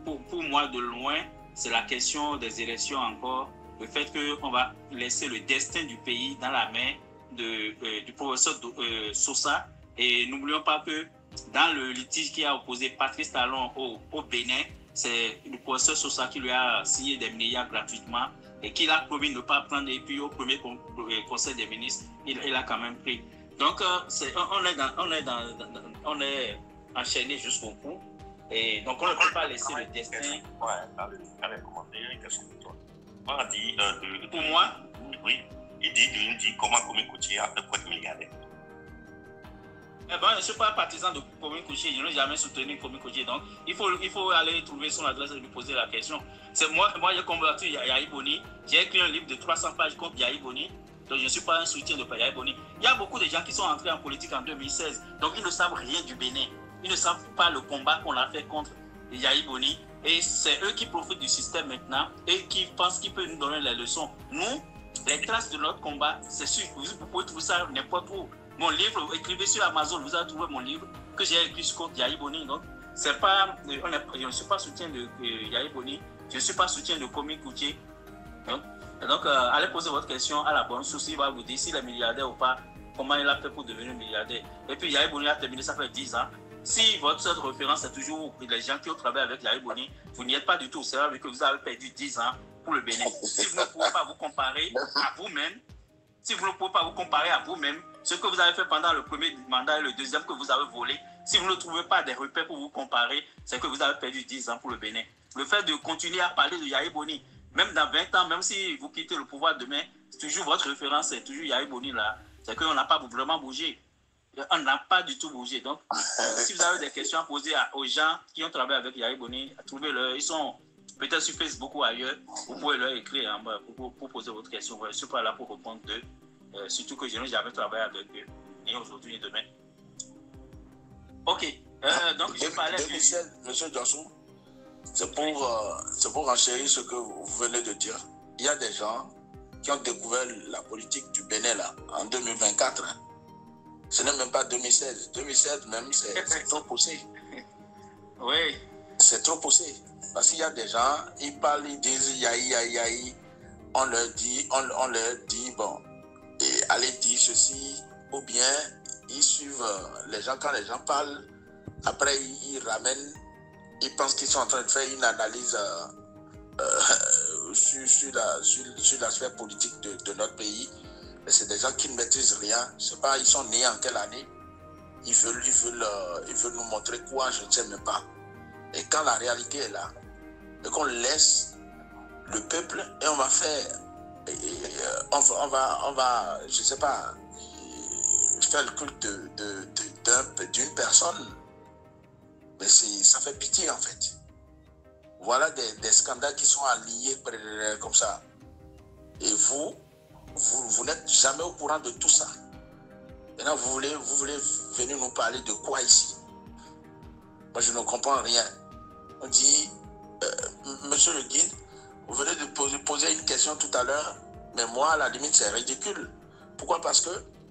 Pour moi, de loin, c'est la question des élections encore. Le fait qu'on va laisser le destin du pays dans la main du professeur Sosa. Et n'oublions pas que dans le litige qui a opposé Patrice Talon au Bénin, c'est le professeur Sosa qui lui a signé des milliards gratuitement et qu'il a promis de ne pas prendre. Et puis au premier conseil des ministres, il a quand même pris. Donc on est enchaîné jusqu'au bout. Et donc on ne peut pas laisser le destin. Ouais, dans les commentaires, une question pour toi. On a dit pour moi. Oui, il dit comment Comine Coutier a fait pour être milliardaire. Eh ben, je ne suis pas partisan de Comine Coutier, je n'ai jamais soutenu Comine Coutier. Donc, il faut aller trouver son adresse et lui poser la question. C'est moi j'ai combattu Yahi Boni. J'ai écrit un livre de 300 pages contre Yahi Boni. Donc, je ne suis pas un soutien de Yahi Boni. Il y a beaucoup de gens qui sont entrés en politique en 2016. Donc, ils ne savent rien du Bénin. Ils ne savent pas le combat qu'on a fait contre Yahi Boni. Et c'est eux qui profitent du système maintenant et qui pensent qu'ils peuvent nous donner les leçons. Nous, les traces de notre combat, c'est sûr, vous pouvez trouver ça n'importe où. Mon livre, écrivez sur Amazon, vous allez trouver mon livre que j'ai écrit contre Yahi Boni. Donc, c'est pas, je ne suis pas soutien de Yahi Boni, je ne suis pas soutien de Comine Coutier. Donc, allez poser votre question à la bonne source, il va vous dire s'il est milliardaire ou pas, comment il a fait pour devenir milliardaire. Et puis, Yahi Boni a terminé, ça fait 10 ans. Si votre seule référence est toujours les gens qui ont travaillé avec Yahi Boni, vous n'y êtes pas du tout. C'est vrai que vous avez perdu 10 ans pour le Bénin. Si vous ne pouvez pas vous comparer à vous-même, ce que vous avez fait pendant le premier mandat et le deuxième que vous avez volé, si vous ne trouvez pas des repères pour vous comparer, c'est que vous avez perdu 10 ans pour le Bénin. Le fait de continuer à parler de Yahi Boni, même dans 20 ans, même si vous quittez le pouvoir demain, c'est toujours votre référence, c'est toujours Yahi Boni là. C'est qu'on n'a pas vraiment bougé. On n'a pas du tout bougé. Donc, si vous avez des questions à poser aux gens qui ont travaillé avec Yahi Boni, trouvez-le. Ils sont peut-être sur Facebook ou ailleurs. Vous pouvez leur écrire pour poser votre question. Je ne suis pas là pour répondre d'eux. Surtout que je n'ai jamais travaillé avec eux, ni aujourd'hui ni demain. Ok. Donc, je parlais... 2016, M. Johnson, c'est pour enchérir ce que vous venez de dire. Il y a des gens qui ont découvert la politique du Bénin là, en 2024. Hein. Ce n'est même pas 2016. 2016 même, c'est trop poussé. Oui. C'est trop poussé. Parce qu'il y a des gens, ils parlent, ils disent Yahi. On leur dit, bon, et allez dire ceci, ou bien ils suivent les gens, quand les gens parlent, après ils ramènent, ils pensent qu'ils sont en train de faire une analyse sur l'aspect politique de notre pays. Mais c'est des gens qui ne maîtrisent rien. Je sais pas, ils sont nés en quelle année. ils veulent nous montrer quoi, je ne sais même pas. Et quand la réalité est là, et qu'on laisse le peuple et on va faire, on va, je ne sais pas, faire le culte d'une personne, mais ça fait pitié en fait. Voilà des scandales qui sont alliés comme ça. Et vous n'êtes jamais au courant de tout ça. Maintenant, vous voulez venir nous parler de quoi ici? Moi, je ne comprends rien. On dit, monsieur le guide, vous venez de poser une question tout à l'heure, mais moi, à la limite, c'est ridicule. Pourquoi? Parce que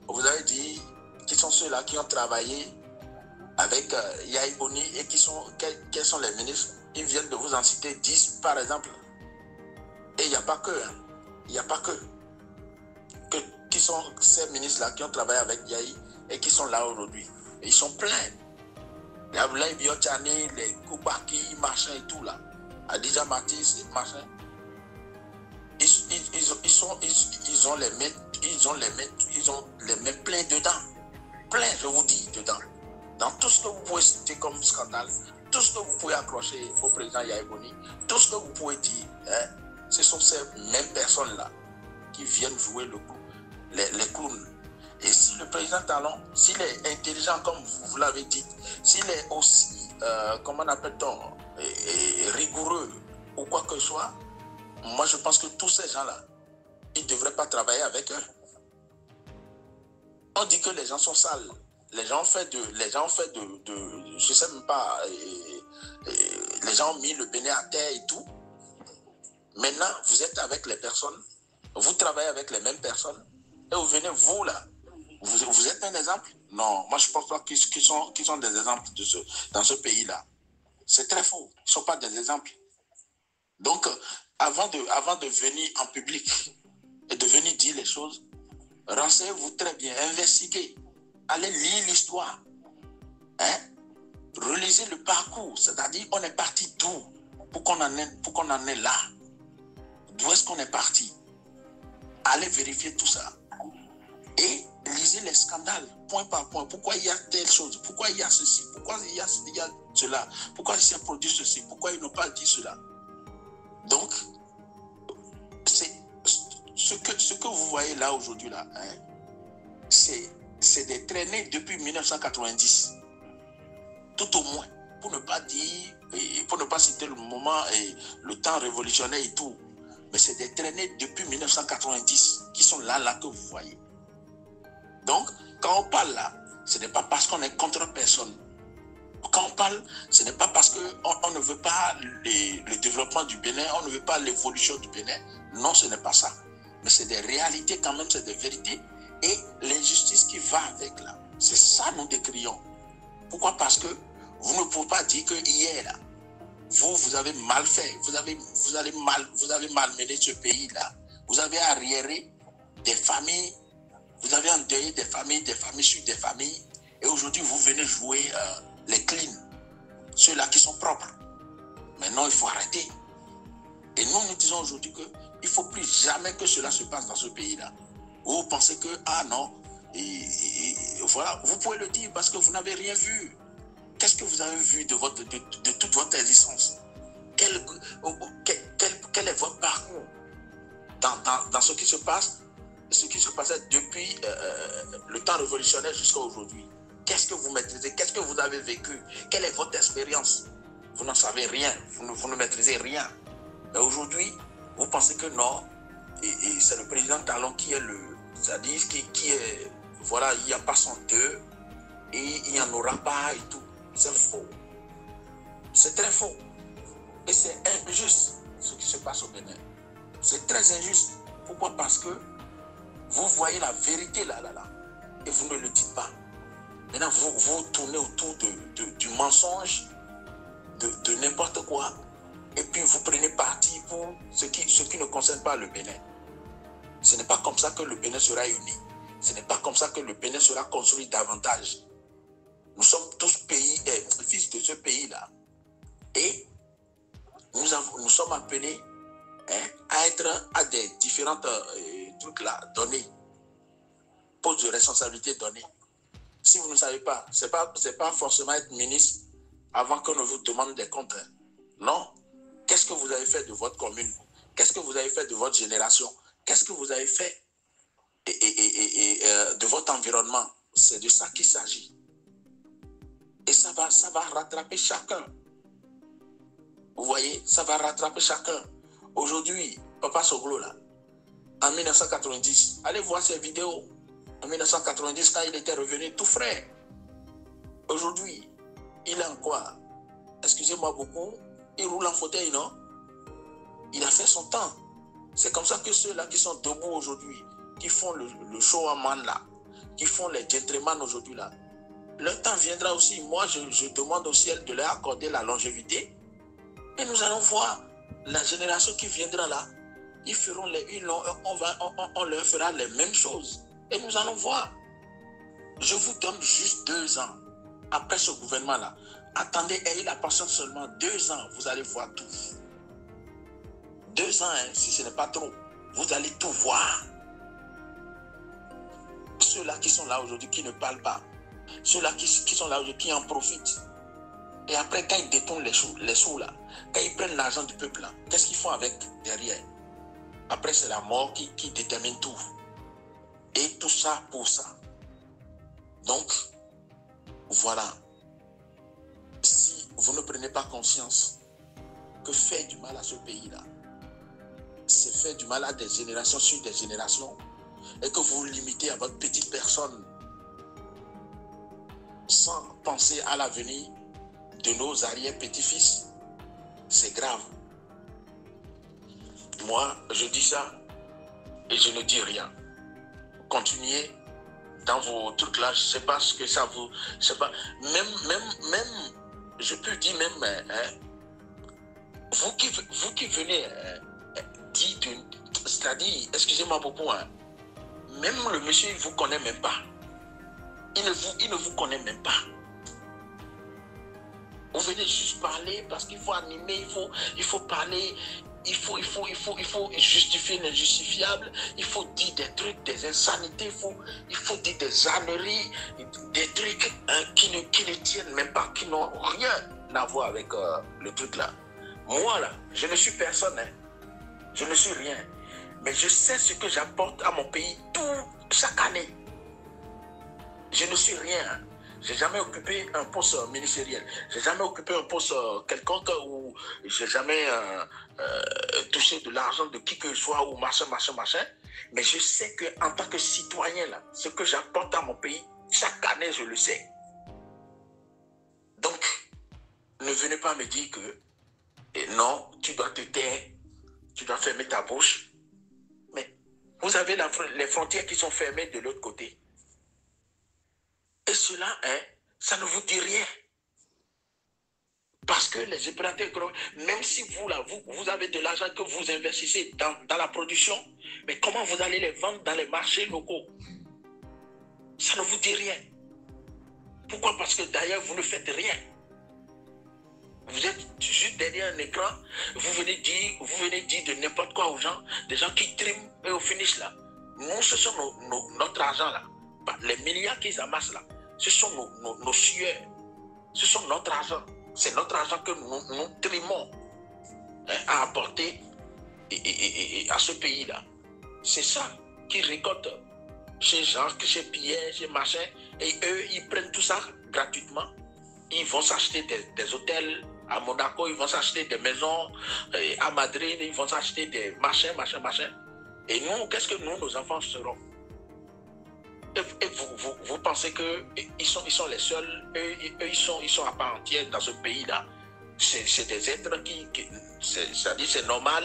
vous avez dit qui sont ceux-là qui ont travaillé avec Yahi Boni et quels sont les ministres. Ils viennent de vous en citer 10, par exemple. Et il n'y a pas que. Il n'y a pas que. Qui sont ces ministres-là qui ont travaillé avec Yahi et qui sont là aujourd'hui. Ils sont pleins. Les Abdoulaye Biotani, les Koubaki, machin et tout là. Adija Matis, machin. Ils ont les mains pleines dedans. Plein, je vous dis, dedans. Dans tout ce que vous pouvez citer comme scandale, tout ce que vous pouvez accrocher au président Yahi Boni, tout ce que vous pouvez dire, hein, ce sont ces mêmes personnes-là qui viennent jouer les clowns. Et si le président Talon, s'il est intelligent comme vous l'avez dit, s'il est aussi, comment appelle-t-on, rigoureux ou quoi que ce soit, moi je pense que tous ces gens-là, ils ne devraient pas travailler avec eux. On dit que les gens sont sales. Les gens ont fait de je sais même pas, les gens ont mis le Bénin à terre et tout. Maintenant, vous êtes avec les personnes, vous travaillez avec les mêmes personnes, et vous venez, vous là, vous êtes un exemple? Non, moi je ne pense pas qu'ils sont des exemples dans ce pays-là. C'est très faux, ils ne sont pas des exemples. Donc, avant de venir en public et de venir dire les choses, renseignez-vous très bien, investiguez, allez lire l'histoire, hein? Relisez le parcours, c'est-à-dire on est parti d'où pour qu'on en est là. D'où est-ce qu'on est parti? Allez vérifier tout ça. Et lisez les scandales, point par point. Pourquoi il y a telle chose? Pourquoi il y a ceci? Pourquoi il y a cela? Pourquoi il s'est produit ceci? Pourquoi ils n'ont pas dit cela? Donc, ce que vous voyez là aujourd'hui, là, hein, c'est des traînées depuis 1990. Tout au moins. Pour ne pas dire, pour ne pas citer le moment et le temps révolutionnaire et tout. Mais c'est des traînées depuis 1990 qui sont là que vous voyez. Donc, quand on parle là, ce n'est pas parce qu'on est contre personne. Quand on parle, ce n'est pas parce qu'on ne veut pas le développement du Bénin, on ne veut pas l'évolution du Bénin. Non, ce n'est pas ça. Mais c'est des réalités quand même, c'est des vérités. Et l'injustice qui va avec là, c'est ça nous décrions. Pourquoi? Parce que vous ne pouvez pas dire que hier là, vous avez mal fait, vous avez malmené ce pays-là. Vous avez arriéré des familles, vous avez endeuillé des familles sur des familles, et aujourd'hui vous venez jouer les clean, ceux-là qui sont propres. Maintenant, il faut arrêter. Et nous disons aujourd'hui qu'il ne faut plus jamais que cela se passe dans ce pays-là. Vous pensez que, ah non, et voilà, vous pouvez le dire parce que vous n'avez rien vu. Qu'est-ce que vous avez vu de toute votre existence? Quel est votre parcours dans ce qui se passe, ce qui se passait depuis le temps révolutionnaire jusqu'à aujourd'hui? Qu'est-ce que vous maîtrisez? Qu'est-ce que vous avez vécu? Quelle est votre expérience? Vous n'en savez rien, vous ne maîtrisez rien. Mais aujourd'hui, vous pensez que non, et c'est le président Talon qui est c'est-à-dire qui est, voilà, il n'y a pas son deux, et il n'y en aura pas et tout. C'est faux. C'est très faux. Et c'est injuste ce qui se passe au Bénin. C'est très injuste. Pourquoi? Parce que vous voyez la vérité là, et vous ne le dites pas. Maintenant, vous tournez autour du mensonge, de n'importe quoi, et puis vous prenez parti pour ce qui ne concerne pas le Bénin. Ce n'est pas comme ça que le Bénin sera uni. Ce n'est pas comme ça que le Bénin sera construit davantage. Nous sommes tous fils de ce pays-là. Et nous sommes appelés à être à des différentes trucs là donnés, postes de responsabilité donnés. Si vous ne savez pas, c'est pas forcément être ministre avant qu'on ne vous demande des comptes. Non. Qu'est-ce que vous avez fait de votre commune? Qu'est-ce que vous avez fait de votre génération? Qu'est-ce que vous avez fait de votre environnement? C'est de ça qu'il s'agit. Et ça va rattraper chacun. Vous voyez, ça va rattraper chacun. Aujourd'hui, Papa Soglo, là, en 1990, allez voir ses vidéos. En 1990, quand il était revenu tout frais. Aujourd'hui, il est en quoi? Excusez-moi beaucoup, il roule en fauteuil, non? Il a fait son temps. C'est comme ça que ceux-là qui sont debout aujourd'hui, qui font le show en man là, qui font les gentlemen aujourd'hui là, leur temps viendra aussi. Moi, je demande au ciel de leur accorder la longévité. Et nous allons voir la génération qui viendra là. Ils feront on leur fera les mêmes choses. Et nous allons voir. Je vous donne juste 2 ans. Après ce gouvernement-là, attendez, ayez la patience seulement 2 ans. Vous allez voir tout. 2 ans, hein, si ce n'est pas trop. Vous allez tout voir. Ceux-là qui sont là aujourd'hui, qui ne parlent pas. Ceux-là qui sont là aujourd'hui, qui en profitent. Et après, quand ils détournent les sous là, quand ils prennent l'argent du peuple là, qu'est-ce qu'ils font avec derrière? Après, c'est la mort qui détermine tout. Et tout ça pour ça. Donc, voilà. Si vous ne prenez pas conscience que faire du mal à ce pays-là, c'est faire du mal à des générations sur des générations, et que vous vous limitez à votre petite personne, sans penser à l'avenir de nos arrière-petits-fils, c'est grave. Moi, je dis ça et je ne dis rien. Continuez dans vos trucs là, je ne sais pas ce que ça vous... Je sais pas, même je peux dire même, vous qui venez dire, c'est-à-dire, excusez-moi beaucoup, hein, même le monsieur, il ne vous connaît même pas. Il ne vous connaît même pas. Vous venez juste parler parce qu'il faut animer, il faut parler, il faut justifier l'injustifiable, il faut dire des trucs, des insanités, il faut dire des âneries, des trucs qui ne tiennent même pas, qui n'ont rien à voir avec le truc là. Moi là, je ne suis personne, hein. Je ne suis rien, mais je sais ce que j'apporte à mon pays chaque année. Je ne suis rien, hein. Je n'ai jamais occupé un poste ministériel. Je n'ai jamais occupé un poste quelconque où je n'ai jamais touché de l'argent de qui que ce soit ou machin. Mais je sais qu'en tant que citoyen, là, ce que j'apporte à mon pays, chaque année, je le sais. Donc, ne venez pas me dire que non, tu dois te taire, tu dois fermer ta bouche. Mais vous avez les frontières qui sont fermées de l'autre côté. Et cela, hein, ça ne vous dit rien. Parce que les opérateurs économiques, même si vous, là, vous avez de l'argent que vous investissez dans la production, mais comment vous allez les vendre dans les marchés locaux? Ça ne vous dit rien. Pourquoi? Parce que d'ailleurs, vous ne faites rien. Vous êtes juste derrière un écran, vous venez dire de n'importe quoi aux gens, des gens qui triment, et au finish là. Nous, ce sont notre argent là. Les milliards qu'ils amassent là, ce sont nos sueurs. Ce sont notre argent. C'est notre argent que nous trimons, hein, à apporter à ce pays-là. C'est ça qu'ils récoltent chez Jacques, chez Pierre, chez machin. Et eux, ils prennent tout ça gratuitement. Ils vont s'acheter des hôtels à Monaco, ils vont s'acheter des maisons à Madrid, ils vont s'acheter des machins. Et nous, qu'est-ce que nous, nos enfants seront? Et vous pensez qu'ils sont les seuls, eux ils sont à part entière dans ce pays-là. C'est des êtres c'est-à-dire c'est normal,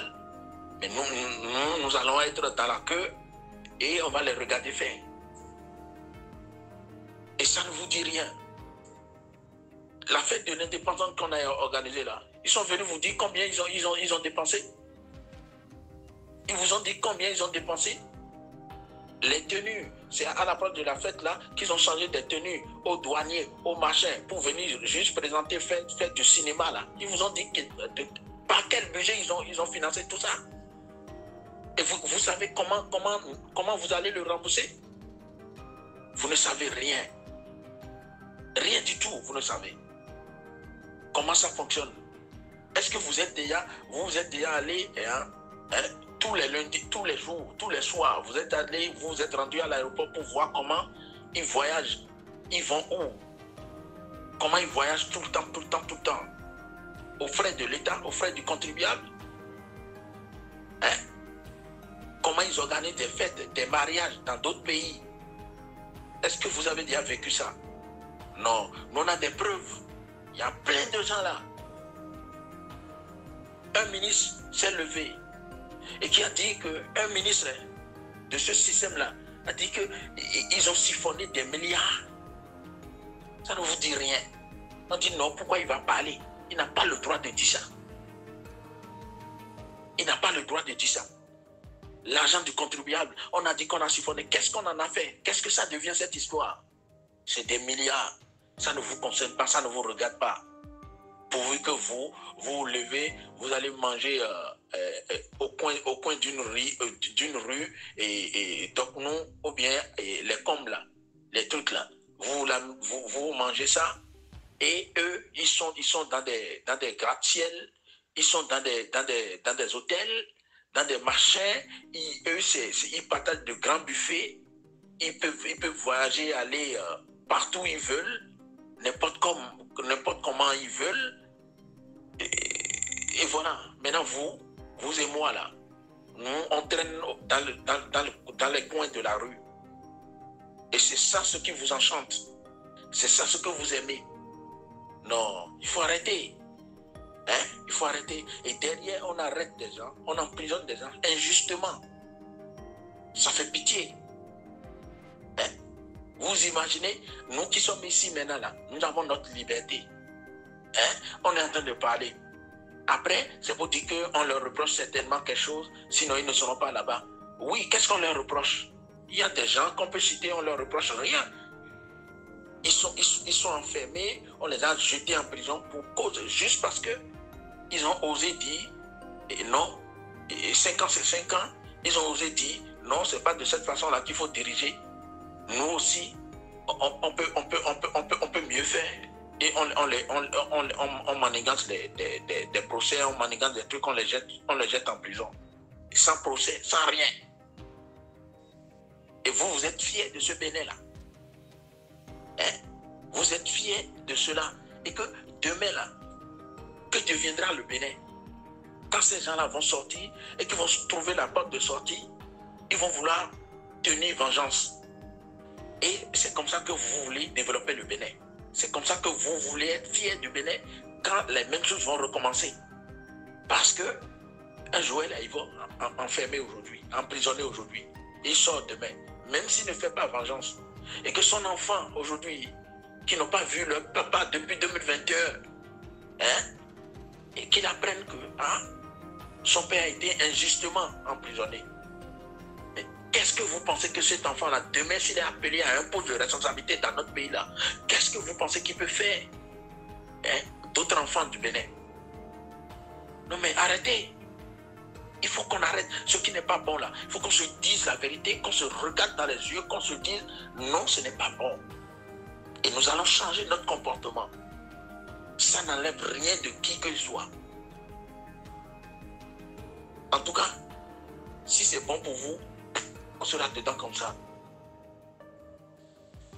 mais nous allons être dans la queue et on va les regarder faire. Et ça ne vous dit rien. La fête de l'indépendance qu'on a organisée là, ils sont venus vous dire combien ils ont dépensé. Ils vous ont dit combien ils ont dépensé. Les tenues, c'est à l'approche de la fête là qu'ils ont changé des tenues aux douaniers, aux machins, pour venir juste présenter, faire du cinéma là. Ils vous ont dit par quel budget ils ont financé tout ça. Et vous savez comment vous allez le rembourser? Vous ne savez rien. tout, vous ne savez. Comment ça fonctionne? Est-ce que vous êtes déjà allé tous les lundis, tous les jours, tous les soirs, vous êtes rendu à l'aéroport pour voir comment ils voyagent, ils vont où? Comment ils voyagent tout le temps, aux frais de l'État, aux frais du contribuable? Comment ils organisent des fêtes, des mariages dans d'autres pays? Est-ce que vous avez déjà vécu ça? Non, nous on a des preuves. Il y a plein de gens là. Un ministre s'est levé et qui a dit qu'un ministre de ce système-là a dit qu'ils ont siphonné des milliards. Ça ne vous dit rien. On dit non, pourquoi il va parler? Il n'a pas le droit de dire ça. Il n'a pas le droit de dire ça. L'argent du contribuable, on a dit qu'on a siphonné. Qu'est-ce qu'on en a fait? Qu'est-ce que ça devient cette histoire? C'est des milliards. Ça ne vous concerne pas, ça ne vous regarde pas. Pourvu que vous vous levez, vous allez manger au coin d'une rue et donc nous, ou bien les combes là, les trucs là, vous mangez ça et eux, ils sont dans des gratte-ciel, ils sont dans des hôtels, dans des marchés, ils partagent de grands buffets, ils peuvent voyager, aller partout où ils veulent, n'importe comment ils veulent. Et voilà, maintenant vous et moi là, nous on traîne dans les coins de la rue. Et c'est ça ce qui vous enchante. C'est ça ce que vous aimez. Non, il faut arrêter. Il faut arrêter. Et derrière, on arrête des gens, on emprisonne des gens injustement. Ça fait pitié. Vous imaginez, nous qui sommes ici maintenant là, nous avons notre liberté. On est en train de parler. Après, c'est pour dire qu'on leur reproche certainement quelque chose, sinon ils ne seront pas là-bas. Oui, qu'est-ce qu'on leur reproche? Il y a des gens qu'on peut citer, on ne leur reproche rien. Ils sont enfermés, on les a jetés en prison pour cause, juste parce qu'ils ont osé dire non, 5 ans c'est 5 ans, ils ont osé dire non, c'est pas de cette façon-là qu'il faut diriger. Nous aussi, on peut mieux faire. Et on manigance des procès, on manigance des trucs, on les jette en prison. Sans procès, sans rien. Et vous êtes fiers de ce Bénin-là. Vous êtes fiers de cela. Et que demain, là, que deviendra le Bénin? Quand ces gens-là vont sortir et qu'ils vont trouver la porte de sortie, ils vont vouloir tenir vengeance. Et c'est comme ça que vous voulez développer le Bénin. C'est comme ça que vous voulez être fiers du Bénin quand les mêmes choses vont recommencer. Parce que un Joël, il va enfermer aujourd'hui, emprisonner aujourd'hui. Il sort demain, même s'il ne fait pas vengeance. Et que son enfant aujourd'hui, qui n'ont pas vu leur papa depuis 2021, et qu'il apprenne que son père a été injustement emprisonné. Qu'est-ce que vous pensez que cet enfant-là, demain, s'il est appelé à un poste de responsabilité dans notre pays-là, qu'est-ce que vous pensez qu'il peut faire? D'autres enfants du Bénin. Non mais arrêtez. Il faut qu'on arrête ce qui n'est pas bon là. Il faut qu'on se dise la vérité, qu'on se regarde dans les yeux, qu'on se dise non, ce n'est pas bon. Et nous allons changer notre comportement. Ça n'enlève rien de qui que ce soit. En tout cas, si c'est bon pour vous, on sera dedans comme ça.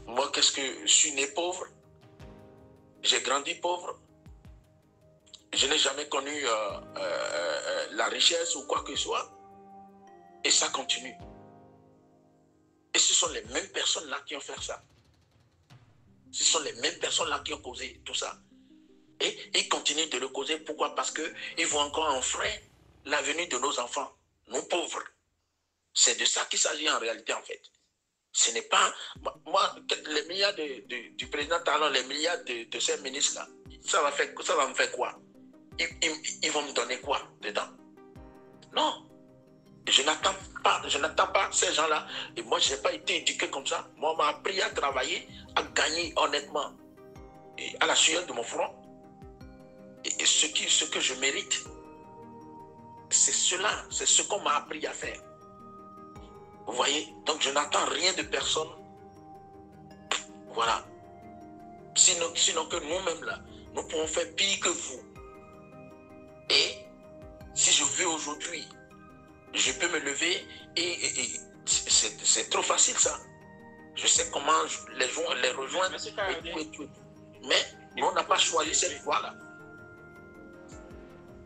Moi, qu'est-ce que je suis né pauvre? J'ai grandi pauvre. Je n'ai jamais connu la richesse ou quoi que ce soit. Et ça continue. Et ce sont les mêmes personnes-là qui ont fait ça. Ce sont les mêmes personnes-là qui ont causé tout ça. Et ils continuent de le causer. Pourquoi? Parce qu'ils vont encore en frein l'avenir de nos enfants, nous pauvres. C'est de ça qu'il s'agit en réalité, en fait. Ce n'est pas... Moi, les milliards du président Talon, les milliards de ces ministres-là, ça va me faire quoi? Ils vont me donner quoi dedans? Non. Je n'attends pas ces gens-là. Et moi, je n'ai pas été éduqué comme ça. Moi, on m'a appris à travailler, à gagner honnêtement. Et à la sueur de mon front. Et ce que je mérite, c'est cela. C'est ce qu'on m'a appris à faire. Vous voyez? Donc, je n'attends rien de personne. Voilà. Sinon que nous-mêmes là, nous pourrons faire pire que vous. Et si je veux aujourd'hui, je peux me lever et c'est trop facile ça. Je sais comment les rejoindre. Mais on n'a pas choisi cette voie-là.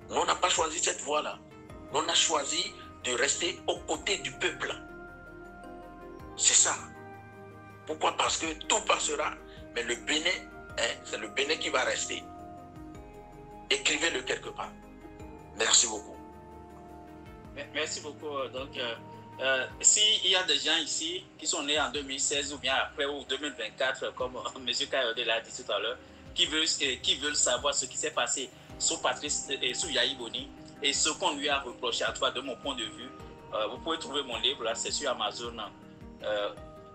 On n'a pas choisi cette voie-là. On a choisi de rester aux côtés du peuple. C'est ça. Pourquoi? Parce que tout passera, mais le Bénin, c'est le Bénin qui va rester. Écrivez-le quelque part. Merci beaucoup. Merci beaucoup. Donc, s'il y a des gens ici qui sont nés en 2016 ou bien après ou 2024, comme M. Kayode l'a dit tout à l'heure, qui veulent savoir ce qui s'est passé sous Patrice et sous Yahi Boni et ce qu'on lui a reproché, à toi, de mon point de vue, vous pouvez trouver mon livre, là, c'est sur Amazon,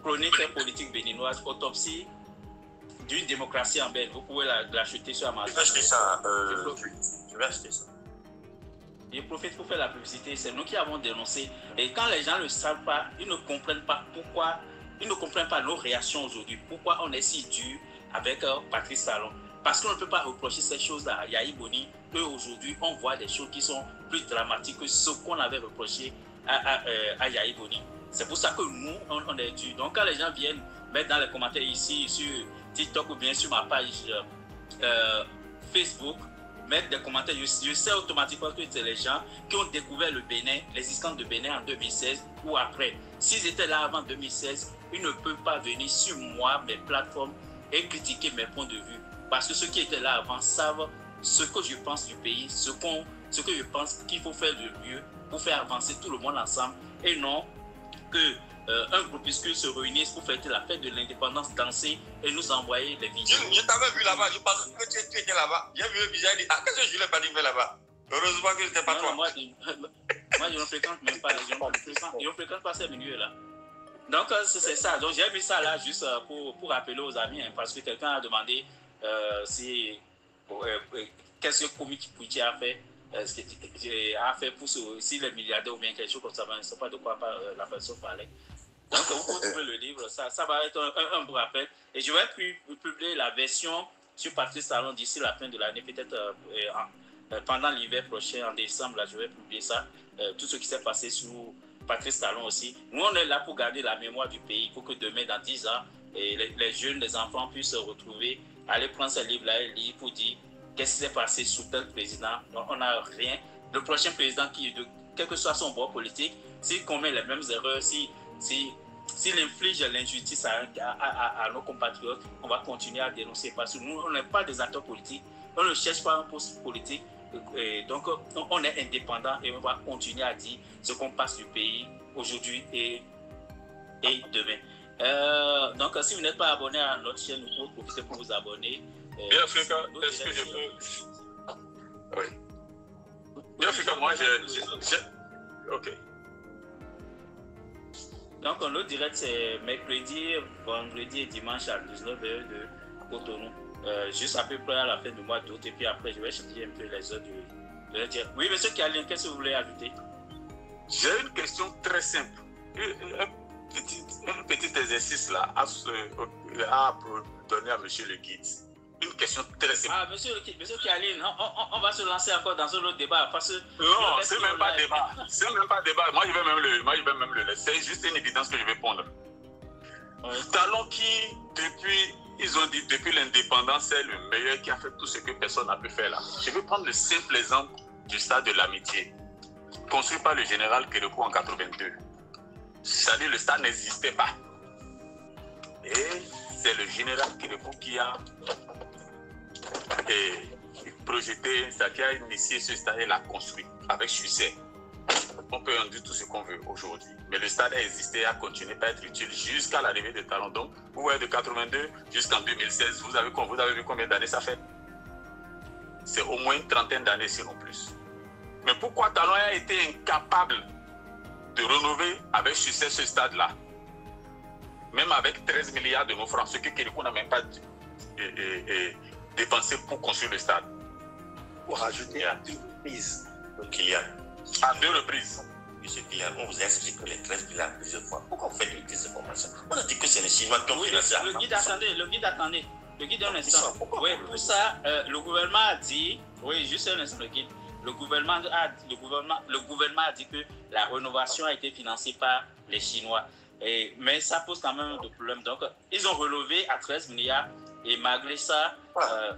Chronique politique béninoise, autopsie d'une démocratie en Bénin. Vous pouvez l'acheter sur Amazon. Je vais acheter ça. Je vais acheter ça. Je profite pour faire la publicité, c'est nous qui avons dénoncé. Et quand les gens ne le savent pas, ils ne comprennent pas pourquoi, ils ne comprennent pas nos réactions aujourd'hui. Pourquoi on est si dur avec Patrice Talon. Parce qu'on ne peut pas reprocher ces choses-là à Yahi Boni. Aujourd'hui, on voit des choses qui sont plus dramatiques que ce qu'on avait reproché à Yahi Boni. C'est pour ça que nous, on est durs. Donc quand les gens viennent mettre dans les commentaires ici, sur TikTok ou bien sur ma page Facebook, mettre des commentaires, je sais automatiquement que c'est les gens qui ont découvert le Bénin, l'existence de Bénin en 2016 ou après. S'ils étaient là avant 2016, ils ne peuvent pas venir sur moi, mes plateformes, et critiquer mes points de vue. Parce que ceux qui étaient là avant savent ce que je pense du pays, ce que je pense qu'il faut faire de mieux pour faire avancer tout le monde ensemble, et non que un groupuscule se réunisse pour fêter la fête de l'indépendance, danser et nous envoyer les vidéos. Je t'avais vu là-bas, je pensais que tu étais là-bas. J'ai vu un visage et dit, qu'est-ce que je l'ai pas dit là-bas? Heureusement que ce n'était pas toi. Moi, je ne fréquente même pas je ne fréquente pas ces milieux-là. Donc, c'est ça. Donc, j'ai mis ça là juste pour rappeler aux amis, parce que quelqu'un a demandé qu'est-ce que Komi Kipouiti a fait, pour si les milliardaires ou bien quelque chose comme ça, je ne sais pas de quoi la personne parlait. Donc, vous pouvez trouver le livre, ça va être un bon rappel. Et je vais publier la version sur Patrice Talon d'ici la fin de l'année, peut-être pendant l'hiver prochain, en décembre, là, je vais publier ça, tout ce qui s'est passé sous Patrice Talon aussi. Nous, on est là pour garder la mémoire du pays, pour que demain, dans 10 ans, les jeunes, les enfants puissent se retrouver, aller prendre ce livre-là et lire pour dire qu'est-ce qui s'est passé sous tel président. Donc, on n'a rien. Le prochain président, quel que soit son bord politique, s'il commet les mêmes erreurs, s'il inflige l'injustice à nos compatriotes, on va continuer à dénoncer. Parce que nous, on n'est pas des acteurs politiques, on ne cherche pas un poste politique. Et donc, on est indépendant et on va continuer à dire ce qu'on passe du pays aujourd'hui et demain. Donc, si vous n'êtes pas abonné à notre chaîne, vous pouvez profiter pour vous abonner. Bien, Africa, est-ce que je peux... Oui. Bien, Africa, moi, OK. Donc, notre direct, c'est mercredi, vendredi et dimanche à 19h de Cotonou. Juste à peu près à la fin du mois d'août. Et puis après, je vais changer un peu les heures de la direct. Oui, monsieur Kialin, qu'est-ce que vous voulez ajouter? J'ai une question très simple. Un petit exercice là à donner à monsieur le guide. Une question très simple. Ah, monsieur Kialin, on va se lancer encore dans un autre débat. Parce que non, c'est même pas débat. C'est même pas débat. Moi, je vais même le laisser. C'est juste une évidence que je vais pondre. Ouais. Talon qui, ils ont dit depuis l'indépendance, c'est le meilleur qui a fait tout ce que personne n'a pu faire là. Je vais prendre le simple exemple du stade de l'Amitié, construit par le général Kérékou en 82. C'est-à-dire le stade n'existait pas. Et c'est le général Kérékou qui a projeté, qui a initié ce stade et l'a construit avec succès. On peut en dire tout ce qu'on veut aujourd'hui. Mais le stade a existé et a continué à être utile jusqu'à l'arrivée de Talon. Donc, vous voyez, de 82 jusqu'en 2016, vous avez vu combien d'années ça fait? C'est au moins une trentaine d'années, sinon plus. Mais pourquoi Talon a été incapable de rénover avec succès ce stade-là? Même avec 13 milliards de nos francs, ce que Kérékou n'a même pas dépensé pour construire le stade. Pour rajouter à 2 reprises, Kylian. À 2 reprises. Monsieur Kylian, on vous a expliqué les 13 milliards plusieurs fois. Pourquoi vous faites une désinformation? On a dit que c'est les Chinois qui ont financé. Le guide, attendez. Le guide, un instant. Oui, pour ça, le gouvernement a dit, oui, juste un instant, le guide. Le gouvernement a dit que la rénovation a été financée par les Chinois. Mais ça pose quand même de problèmes. Donc, ils ont relevé à 13 milliards et malgré ça,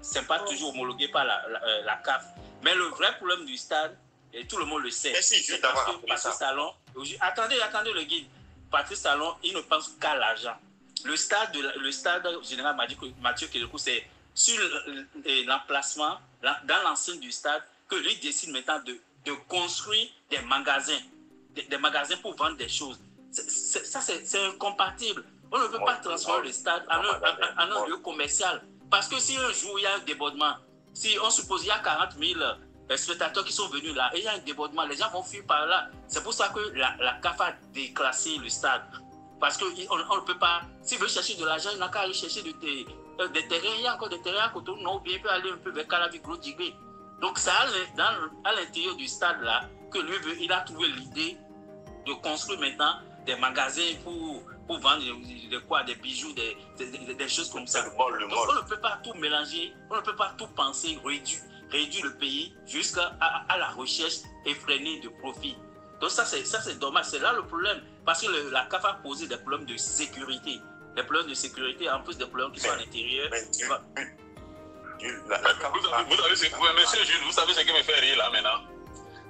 ce n'est pas toujours homologué par la CAF. Mais le vrai problème du stade, et tout le monde le sait, c'est parce que Patrice Talon, attendez le guide, Patrice Talon, il ne pense qu'à l'argent. Le stade général Mathieu Kédougou, c'est sur l'emplacement, dans l'enceinte du stade, que lui décide maintenant de construire des magasins pour vendre des choses. Ça, c'est incompatible. On ne peut pas transformer le stade en un lieu commercial. Parce que si un jour il y a un débordement, si on suppose qu'il y a 40 000 spectateurs qui sont venus là, et il y a un débordement, les gens vont fuir par là. C'est pour ça que la CAF a déclassé le stade. Parce qu'on ne peut pas, s'il veut chercher de l'argent, il n'a qu'à aller chercher des terrains. Il y a encore des terrains à côté, non, bien il peut aller un peu vers Calavi, Gros Digré. Donc c'est à l'intérieur du stade là que lui, il a trouvé l'idée de construire maintenant des magasins pour vendre des bijoux, des choses comme ça. Donc, on ne peut pas tout mélanger, on ne peut pas tout penser, réduire le pays jusqu'à la recherche effrénée de profit. Donc ça c'est dommage, c'est là le problème. Parce que la CAF a posé des problèmes de sécurité. Des problèmes de sécurité, en plus des problèmes qui sont à l'intérieur. Monsieur Jules, vous savez ce qui me fait rire là maintenant?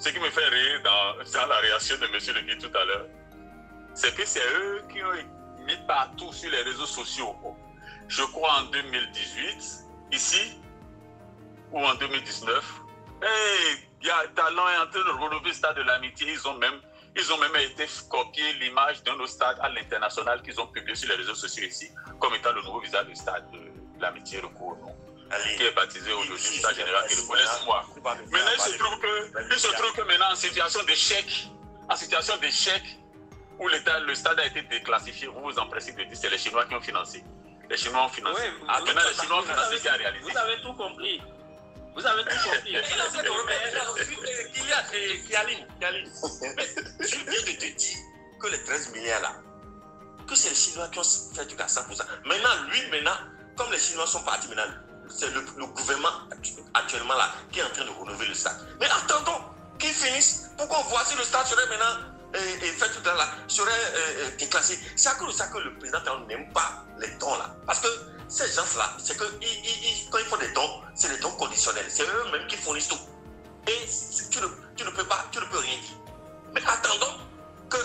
Ce qui me fait rire dans la réaction de monsieur le guide tout à l'heure, c'est que c'est eux qui ont mis partout sur les réseaux sociaux. Je crois en 2018, ici, ou en 2019, il y a Talon est en train de relever le stade de l'amitié. Ils ont même été copier l'image d'un autre stade à l'international qu'ils ont publié sur les réseaux sociaux ici, comme étant le nouveau visage du stade de l'amitié recours, qui est baptisé aujourd'hui stade général qui le connaissent moi. Maintenant, il se trouve que maintenant, en situation d'échec, où le stade a été déclassifié, vous vous empressez de dire que c'est les Chinois qui ont financé. Les Chinois ont financé. Oui, maintenant, les Chinois ont financé qui a réalisé. Vous avez tout compris. Vous avez tout compris. Kialine, je viens de te dire que les 13 milliards là, que c'est les Chinois qui ont fait du 100%. Maintenant, comme les Chinois sont partis maintenant, c'est le gouvernement actuellement là qui est en train de renouveler le stade. Mais attendons qu'ils finissent pour qu'on voit si le stade serait maintenant fait tout là, serait déclassé. C'est à cause de ça que le président n'aime pas les dons là. Parce que ces gens-là, c'est que quand ils font des dons, c'est des dons conditionnels. C'est eux-mêmes qui fournissent tout. Et tu ne peux rien dire. Mais attendons que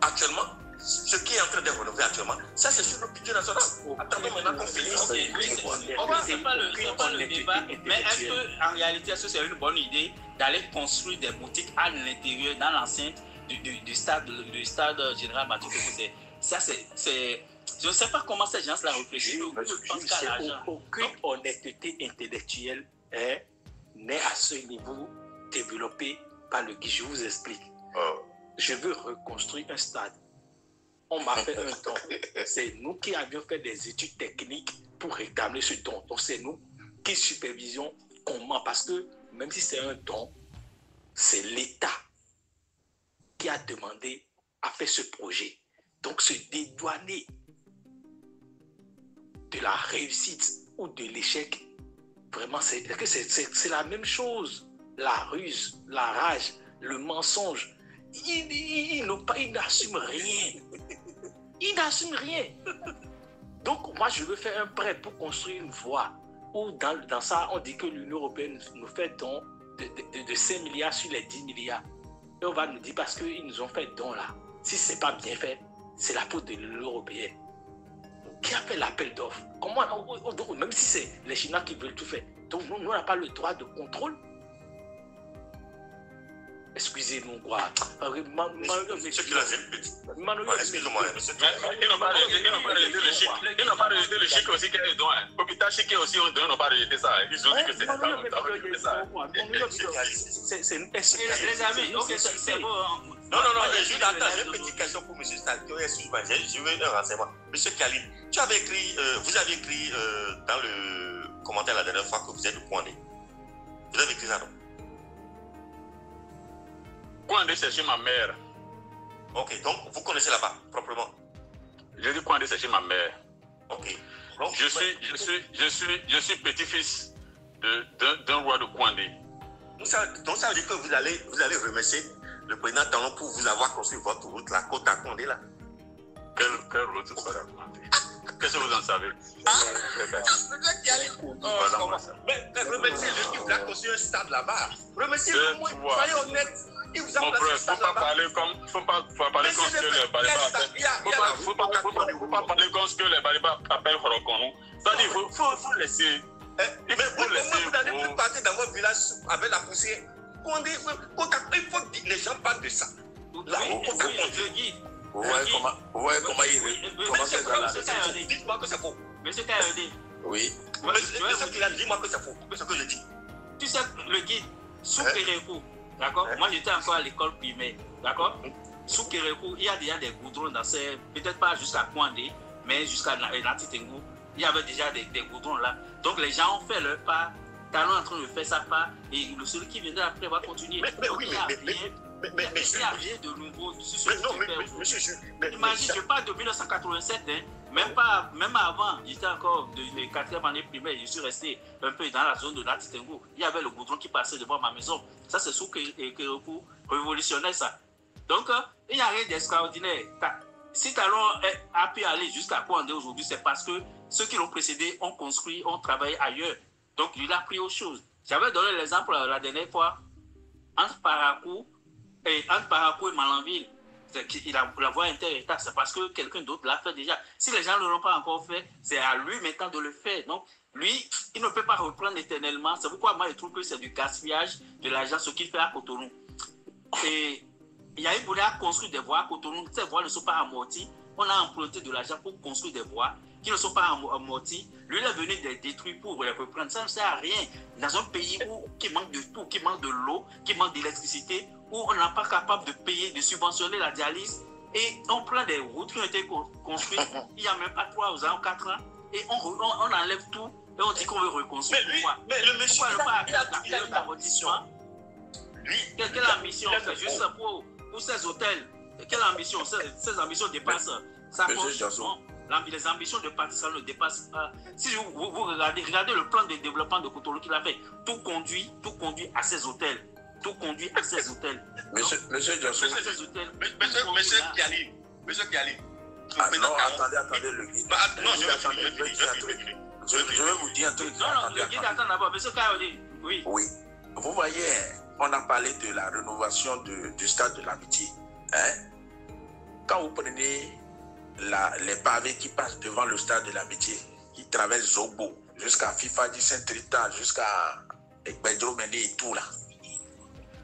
actuellement, ce qui est en train de renouveler actuellement, ça c'est sur le budget national. Attendons maintenant qu'on finisse. C'est pas le débat, mais est-ce qu'en réalité, c'est une bonne idée d'aller construire des boutiques à l'intérieur, dans l'enceinte du stade général Mathieu Kédougou? Ça, c'est... Je ne sais pas comment ces gens-là réfléchissent. Aucune honnêteté intellectuelle n'est à ce niveau développé par le guide. Je vous explique. Je veux reconstruire un stade. On m'a fait un don. C'est nous qui avions fait des études techniques pour réclamer ce don. Donc c'est nous qui supervisions comment. Parce que même si c'est un don, c'est l'État qui a demandé à faire ce projet. Donc se dédouaner de la réussite ou de l'échec, vraiment, c'est la même chose. La ruse, la rage, le mensonge. Il n'assume rien. Il n'assume rien. Donc, moi, je veux faire un prêt pour construire une voie où, dans ça, on dit que l'Union européenne nous fait don de 5 milliards sur les 10 milliards. Et on va nous dire, parce qu'ils nous ont fait don là, si ce n'est pas bien fait, c'est la faute de l'Union européenne. Qui a fait l'appel d'offres? Comment, même si c'est les Chinois qui veulent tout faire, donc nous, on n'a pas le droit de contrôle. Excusez-nous, quoi. Monsieur qui l'a dit. Excusez-moi, monsieur. Ils n'ont pas rejeté le chèque aussi qu'il y a eu don. L'hôpital chèque aussi, ils n'ont pas rejeté ça. Ils ont dit que c'est ça. Les amis, ok, c'est bon. Non, j'ai une petite question pour M. Stalto. Excuse-moi, je veux un renseignement. M. Khalid, vous avez écrit dans le commentaire la dernière fois que vous êtes de Kouandé. Vous avez écrit ça, non? Kouandé chercher ma mère. Ok, donc vous connaissez là-bas, proprement. J'ai dit Kouandé chercher ma mère. Ok. Je suis petit-fils d'un roi de Kouandé. Donc ça veut dire que vous allez remercier le président Talon pour vous avoir construit votre route, la côte à Kouandé là. Quelle route ça va Kouandé? Qu'est-ce que vous en savez? Mais remerciez le qui a construit un stade là-bas. Remerciez-le moins, soyez honnête. Il vous a placé un stade là-bas. Faut pas parler comme ce que les Baliba appellent. Faut pas parler comme ce que les Baliba appellent Khorokonou. C'est-à-dire, faut laisser. Mais vous n'allez plus partir dans votre village avec la poussière. Il faut que les gens parlent de ça. Là, le guide. Comment il dites-moi que c'est faux. Monsieur Kayode. Oui. Dis-moi que c'est faux. C'est ce que je dis. Tu sais, le guide, sous Kérékou, d'accord? Moi, j'étais encore à l'école primaire, d'accord? Sous Kérékou, il y a déjà des goudrons dans ces. Peut-être pas jusqu'à Kouandé, mais jusqu'à Natitengou. Il y avait déjà des goudrons là. Donc, les gens ont fait leur part. Talon est en train de faire sa part. Et celui qui viendra après va continuer. Mais il n'y a rien de nouveau. Monsieur, imagine, je parle de 1987, hein, même avant, j'étais encore de 4e année primaire, je suis resté un peu dans la zone de Natitengou. Il y avait le goudron qui passait devant ma maison. Ça, c'est sous Kérékou révolutionnaire, ça. Donc, il n'y a rien d'extraordinaire. Si Talon a pu aller jusqu'à Kouandé aujourd'hui, c'est parce que ceux qui l'ont précédé ont construit, ont travaillé ailleurs. Donc, il a pris autre chose. J'avais donné l'exemple la dernière fois entre Parakou et Malanville. La voie inter-État, c'est parce que quelqu'un d'autre l'a fait déjà. Si les gens ne l'ont pas encore fait, c'est à lui maintenant de le faire. Donc, lui, il ne peut pas reprendre éternellement. C'est pourquoi moi, je trouve que c'est du gaspillage de l'argent, ce qu'il fait à Cotonou. Et Yahi Boulé a construit des voies à Cotonou. Ces voies ne sont pas amorties. On a emprunté de l'argent pour construire des voies qui ne sont pas amorties. Lui, il est venu les détruire pour les reprendre. Ça ne sert à rien. Dans un pays qui manque de tout, qui manque de l'eau, qui manque d'électricité, où on n'est pas capable de payer, de subventionner la dialyse, et on prend des routes qui ont été construites il n'y a même pas 3 ans, 4 ans, et on enlève tout, et on dit qu'on veut reconstruire. Mais le monsieur, il a quelle ambition? C'est juste pour ces hôtels. Quelle ambition? Ces ambitions dépassent ça. Les ambitions de parti, ça ne dépasse pas. Si vous regardez le plan de développement de Cotonou qu'il a fait, tout conduit à ces hôtels. Tout conduit à ces hôtels. Monsieur Johnson. Monsieur Kiali. Non, attendez, le guide. Je vais vous dire un truc. Non, le guide attend d'abord. Monsieur Kayode, oui. Oui. Vous voyez, on a parlé de la rénovation du stade de l'Amitié. Hein? Quand vous prenez les pavés qui passent devant le stade de l'Amitié, qui traversent Zobo, jusqu'à Fifadi Saint-Rita, jusqu'à Ekbedro-Mende et tout là,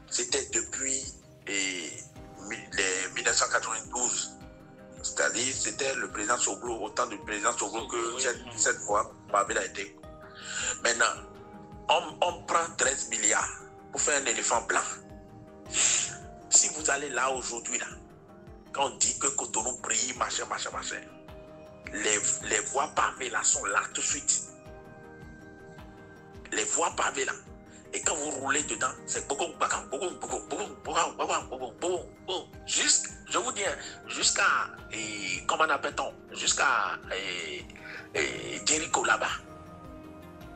c'était depuis 1992. C'est-à-dire, c'était le président Soglo, autant du président Soglo que cette fois, Pavé a été. Maintenant, on prend 13 milliards pour faire un éléphant blanc. Si vous allez là aujourd'hui, là, quand on dit que Cotonou brille, machin, les voies pavées là sont là tout de suite. Les voies pavées là. Et quand vous roulez dedans, c'est je vous dis, jusqu'à, comment appelle-t-on, jusqu'à Jéricho là-bas.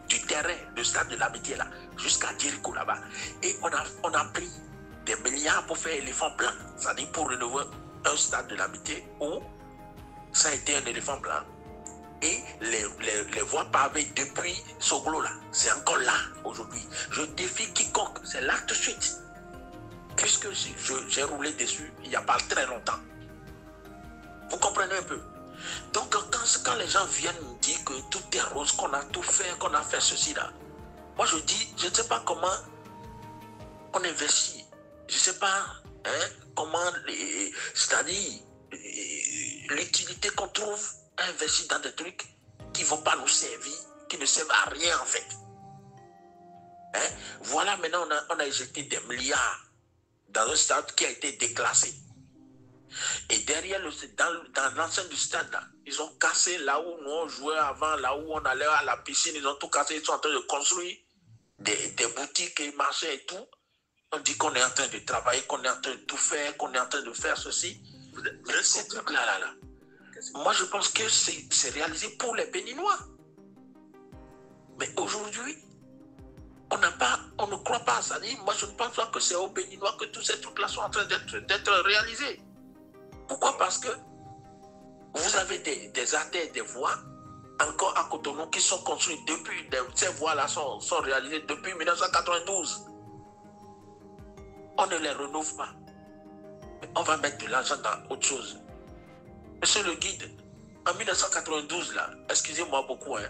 Du terrain, le stade de l'Amitié là, jusqu'à Jéricho là-bas. Et on a pris des milliards pour faire éléphant blanc. C'est-à-dire pour rénover un stade de l'Amitié où ça a été un éléphant blanc. Et les voies pavées depuis Soglo là, c'est encore là aujourd'hui. Je défie quiconque, c'est là tout de suite. Puisque j'ai roulé dessus il n'y a pas très longtemps. Vous comprenez un peu? Donc quand les gens viennent me dire que tout est rose, qu'on a tout fait, qu'on a fait ceci là, moi je dis, je ne sais pas comment on investit. Je ne sais pas comment, c'est-à-dire l'utilité qu'on trouve investir dans des trucs qui ne vont pas nous servir, qui ne servent à rien en fait. Voilà, maintenant on a injecté des milliards dans un stade qui a été déclassé. Et derrière, dans l'enceinte du stade, là, ils ont cassé là où nous on jouait avant, là où on allait à la piscine, ils ont tout cassé, ils sont en train de construire des boutiques et marchés et tout. On dit qu'on est en train de travailler, qu'on est en train de tout faire, qu'on est en train de faire ceci. Ces trucs-là, Moi, je pense que c'est réalisé pour les Béninois. Mais aujourd'hui, on ne croit pas à ça. Moi, je ne pense pas que c'est aux Béninois que tous ces trucs-là sont en train d'être réalisés. Pourquoi? Parce que vous avez des artères, des voies, encore à Cotonou, qui sont construites depuis, ces voies-là sont réalisées depuis 1992. On ne les renouve pas. Mais on va mettre de l'argent dans autre chose. Monsieur le guide, en 1992, là, excusez-moi beaucoup, hein,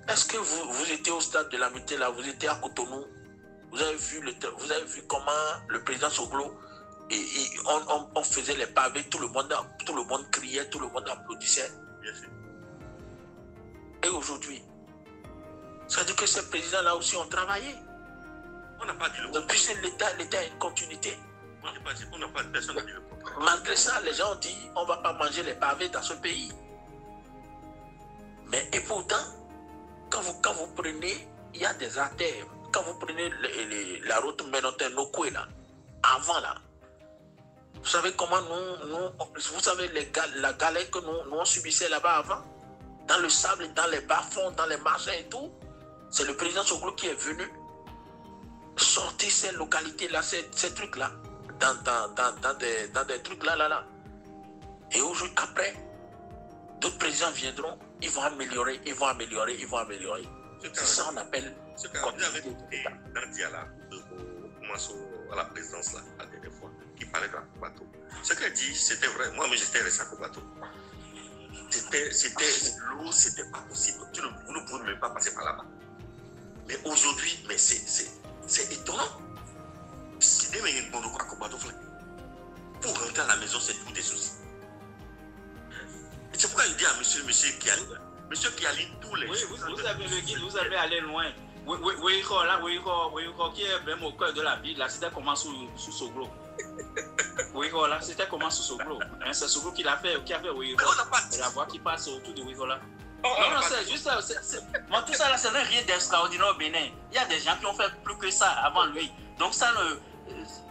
est-ce que vous étiez au stade de l'amitié, là, vous étiez à Cotonou, vous avez vu comment le président Soglo, on faisait les pavés, tout le monde criait, tout le monde applaudissait. Bien sûr. Et aujourd'hui, ça veut dire que ces présidents-là aussi ont travaillé. On n'a pas dit le contraire. Puisque l'État a une continuité. On n'a pas dit, personne n'a dit le contraire. Malgré ça, les gens ont dit on ne va pas manger les pavés dans ce pays. Mais et pourtant, quand vous prenez, il y a des artères. Quand vous prenez la route Menoten-Nokwe, là, avant là, vous savez comment vous savez la galère que nous on subissait là-bas avant, dans le sable, dans les bas-fonds, dans les marchés et tout. C'est le président Soglo qui est venu sortir ces localités-là, ces trucs-là, dans des trucs là. Et aujourd'hui, après, d'autres présidents viendront, ils vont améliorer. C'est ça qu'on appelle. Ce que vous avez écouté Nadia là, à la présidence là, la dernière fois, qui parlait d'un bateau. Ce qu'elle dit, c'était vrai. Moi, j'étais resté au bateau. L'eau, c'était pas possible. Vous ne pouvez même pas passer par là-bas. Mais aujourd'hui, c'est étonnant. Si des mecs ne croient qu'au bateau, pour rentrer à la maison, c'est tout des soucis. C'est pourquoi il dit à monsieur Kiali, tous les jours. Vous avez le guide, vous avez allé loin. Oui, qui est même au cœur de la ville, là, c'était comment sous Soglo. Oui, là, c'était comment sous Soglo. C'est Soglo qui a fait oui, la voie qui passe autour de Wigola. Non, c'est juste ça. Moi, tout ça, là, c'est rien d'extraordinaire au Bénin. Il y a des gens qui ont fait plus que ça avant lui. Donc, ça,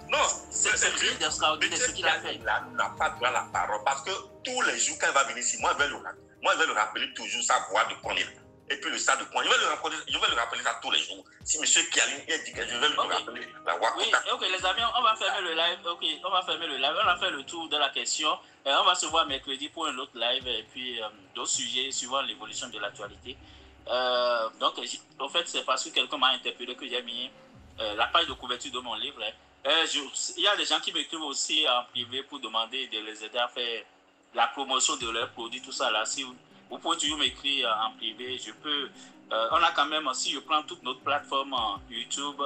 non, c'est rien d'extraordinaire ce qu'il a fait. Il n'a pas droit à la parole parce que tous les jours, quand il va venir ici, moi, je vais le rappeler toujours sa voix de Kony. Et puis le stade de Kony. Je vais le rappeler ça tous les jours. Si M. Kialine est dit que je vais le rappeler la voix. Oui, ok, les amis, on va fermer le live. Ok, on va fermer le live. On a fait le tour de la question. On va se voir mercredi pour un autre live et puis d'autres sujets suivant l'évolution de l'actualité. Donc, en fait, c'est parce que quelqu'un m'a interpellé que j'ai mis la page de couverture de mon livre. Il y a des gens qui m'écrivent aussi en privé pour demander de les aider à faire la promotion de leurs produits, tout ça là. Si vous pouvez toujours m'écrire en privé. Je peux. On a quand même, si je prends toutes notre plateforme YouTube,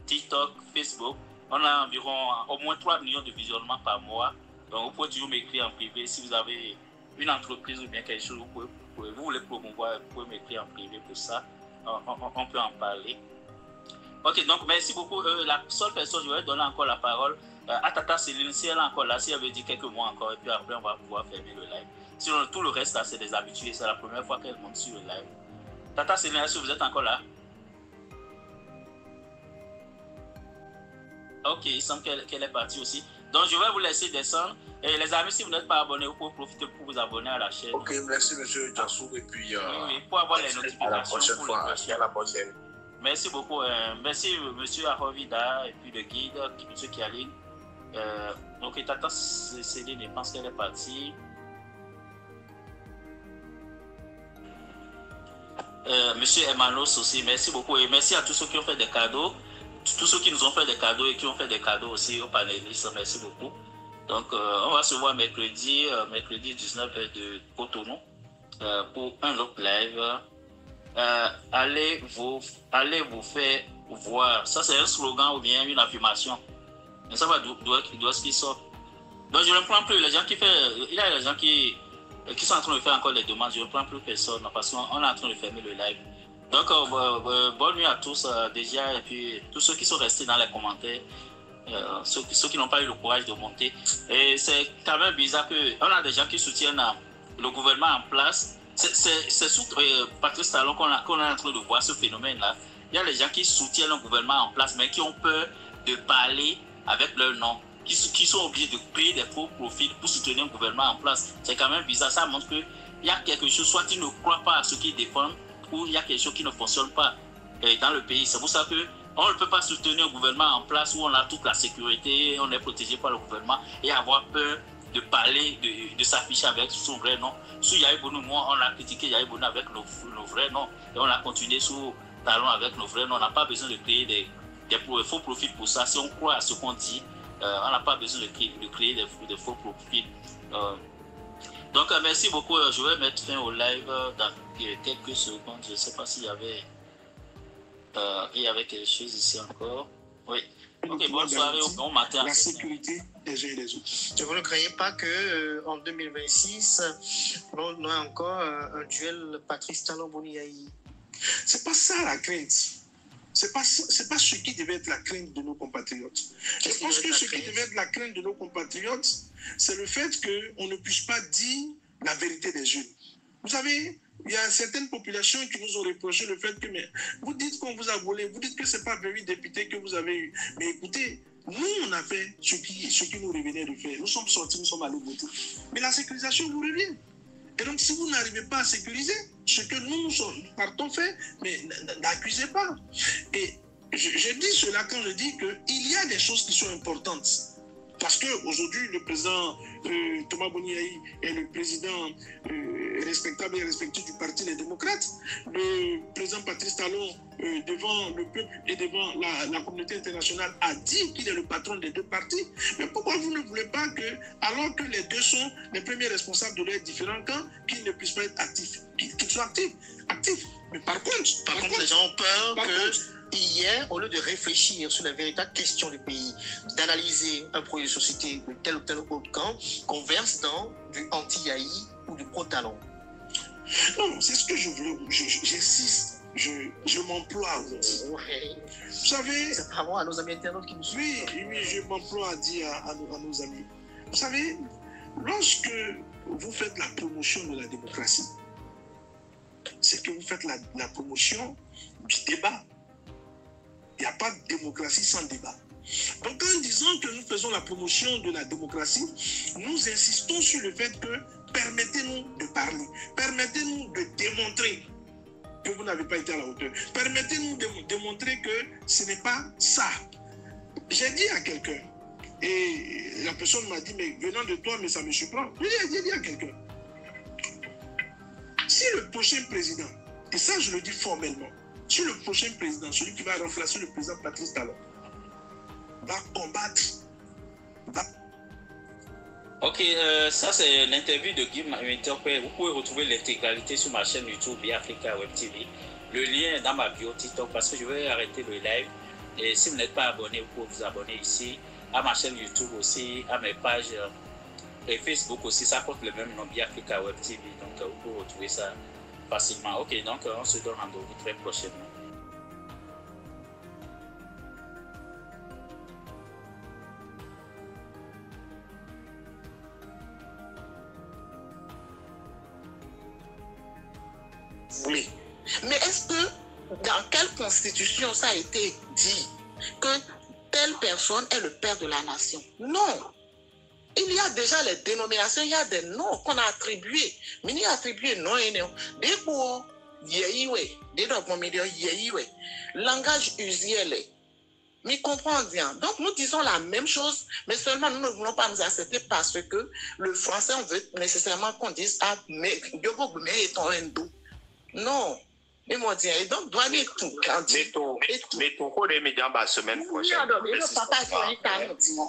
TikTok, Facebook, on a environ au moins 3 millions de visionnements par mois. Donc, vous pouvez toujours m'écrire en privé. Si vous avez une entreprise ou bien quelque chose, vous voulez promouvoir, vous pouvez m'écrire en privé pour ça. On peut en parler. Ok, donc merci beaucoup. La seule personne, je vais donner encore la parole à Tata Céline. Si elle est encore là, si elle veut dire quelques mots encore, et puis après, on va pouvoir fermer le live. Sinon, tout le reste, là, c'est des habitués. C'est la première fois qu'elle monte sur le live. Tata Céline, est-ce que vous êtes encore là? Ok, il semble qu'elle est partie aussi. Donc, je vais vous laisser descendre. Et les amis, si vous n'êtes pas abonnés, vous pouvez profiter pour vous abonner à la chaîne. Ok, merci, monsieur Jansou. Et puis, oui, pour avoir les notifications. À la prochaine fois. À la prochaine. Merci beaucoup. Merci, monsieur Arovida, et puis le guide, monsieur Kialine. Donc, Tata Céline, je pense qu'elle est partie. Monsieur Emmanos aussi, merci beaucoup. Et merci à tous ceux qui ont fait des cadeaux. Tous ceux qui nous ont fait des cadeaux et qui ont fait des cadeaux aussi aux panélistes, merci beaucoup. Donc, on va se voir mercredi 19h de Cotonou pour un autre live. Allez vous faire voir. Ça, c'est un slogan ou bien une affirmation. Mais ça va d'où est-ce qu'il sort. Donc, je ne prends plus les gens qui font. Il y a des gens qui sont en train de faire encore les demandes. Je ne prends plus personne parce qu'on est en train de fermer le live. Donc, bonne nuit à tous déjà. Et puis, tous ceux qui sont restés dans les commentaires, ceux qui n'ont pas eu le courage de monter. Et c'est quand même bizarre qu'on a des gens qui soutiennent le gouvernement en place. C'est sous Patrice Talon qu'on est en train de voir ce phénomène-là. Il y a des gens qui soutiennent le gouvernement en place, mais qui ont peur de parler avec leur nom, qui sont obligés de créer des faux profils pour soutenir un gouvernement en place. C'est quand même bizarre. Ça montre qu'il y a quelque chose, soit ils ne croient pas à ce qu'ils défendent, ou il y a quelque chose qui ne fonctionne pas dans le pays. C'est pour ça qu'on ne peut pas soutenir un gouvernement en place où on a toute la sécurité, on est protégé par le gouvernement et avoir peur de parler, de s'afficher avec son vrai nom. Sous Yahi Boni, moi, on a critiqué Yahi Boni avec nos vrais noms et on a continué sous Talon avec nos vrais noms. On n'a pas besoin de créer des faux profils pour ça. Si on croit à ce qu'on dit, on n'a pas besoin de créer des faux profils. Donc, merci beaucoup. Je vais mettre fin au live dans quelques secondes. Je ne sais pas s'il y avait quelque chose ici encore. Oui. Ok, bonne soirée, bon matin. La sécurité des uns et des autres. Vous ne croyez pas qu'en 2026, on a encore un duel Patrice Talon-Boni Yahi? C'est pas ça la crainte. C'est pas ce qui devait être la crainte de nos compatriotes. Je pense que ce qui devait être la crainte de nos compatriotes, c'est le fait qu'on ne puisse pas dire la vérité des jeunes. Vous savez, il y a certaines populations qui nous ont reproché le fait que vous dites qu'on vous a volé, vous dites que ce n'est pas 28 députés que vous avez eu. Mais écoutez, nous, on a fait ce qui nous revenait de faire. Nous sommes sortis, nous sommes allés voter. Mais la sécurisation vous revient. Et donc, si vous n'arrivez pas à sécuriser ce que nous partons faire, mais n'accusez pas. Et je dis cela quand je dis qu'il y a des choses qui sont importantes. Parce qu'aujourd'hui, le président Thomas Boni Yahi est le président respectable et respecté du Parti des démocrates. Le président Patrice Talon, devant le peuple et devant la communauté internationale, a dit qu'il est le patron des deux partis. Mais pourquoi vous ne voulez pas que, alors que les deux sont les premiers responsables de leurs différents camps, qu'ils ne puissent pas être actifs, qu'ils soient actifs. Mais par contre, les gens ont peur que hier, au lieu de réfléchir sur la véritable question du pays, d'analyser un projet de société de tel ou tel autre camp, qu'on verse dans du anti-Yahi ou du pro-Talon. Non, c'est ce que je voulais. J'insiste. Je m'emploie à vous dire. Vous savez. C'est pas moi, à nos amis internautes qui nous suivent. Oui, je m'emploie à dire à nos amis. Vous savez, lorsque vous faites la promotion de la démocratie, c'est que vous faites la promotion du débat. Il n'y a pas de démocratie sans débat. Donc, en disant que nous faisons la promotion de la démocratie, nous insistons sur le fait que permettez-nous de parler, permettez-nous de démontrer que vous n'avez pas été à la hauteur, permettez-nous de démontrer que ce n'est pas ça. J'ai dit à quelqu'un, et la personne m'a dit, mais venant de toi, mais ça me surprend. J'ai dit à quelqu'un, si le prochain président, et ça je le dis formellement, si le prochain président, celui qui va remplacer le président Patrice Talon, va combattre. Ok, ça c'est l'interview de Guy Winterpé. Vous pouvez retrouver l'intégralité sur ma chaîne YouTube Biafrica Web TV. Le lien est dans ma bio TikTok parce que je vais arrêter le live. Et si vous n'êtes pas abonné, vous pouvez vous abonner ici, à ma chaîne YouTube aussi, à mes pages et Facebook aussi. Ça porte le même nom, Biafrica Web TV. Donc vous pouvez retrouver ça facilement. Ok, donc on se donne rendez-vous très prochainement. Oui. Mais est-ce que dans quelle constitution ça a été dit que telle personne est le père de la nation? Non. Il y a déjà les dénominations, il y a des noms qu'on a attribués. Mais il y a attribué non et non. Des mots, des documents, langage usuel. Mais comprendre bien. Donc nous disons la même chose, mais seulement nous ne voulons pas nous accepter parce que le français, on veut nécessairement qu'on dise ah, mais non. Et moi, et donc, doit être tout. Mais ton rôle est médian la semaine prochaine.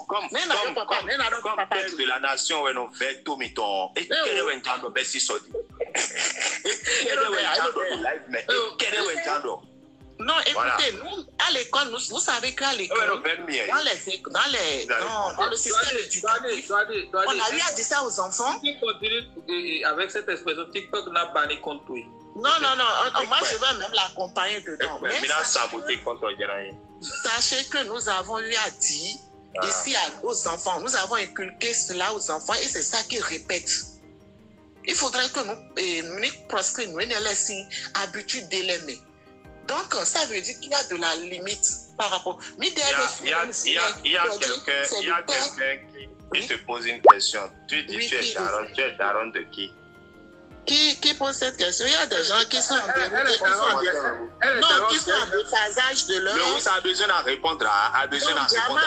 Comme père de la nation, on fait tout, mais ton. Et quel est le temps de Bessie Sodi? Non, écoutez, nous, à l'école, vous savez qu'à l'école, dans le système éducatif, on a eu à dire ça aux enfants. Si tu continues avec cette expression, TikTok n'a pas les comptes. Non, moi je vais même l'accompagner dedans. Mais sachez que nous avons eu à dire ici aux enfants, nous avons inculqué cela aux enfants et c'est ça qu'ils répètent. Il faudrait que nous presque nous laissions habitude de l'aimer. Donc, ça veut dire qu'il y a de la limite par rapport. Il y a quelqu'un qui te pose une question. Tu dis tu es daron de qui? Qui pose cette question? Il y a des gens qui sont en déphasage de leur... Mais ça a besoin de répondre. A besoin de répondre.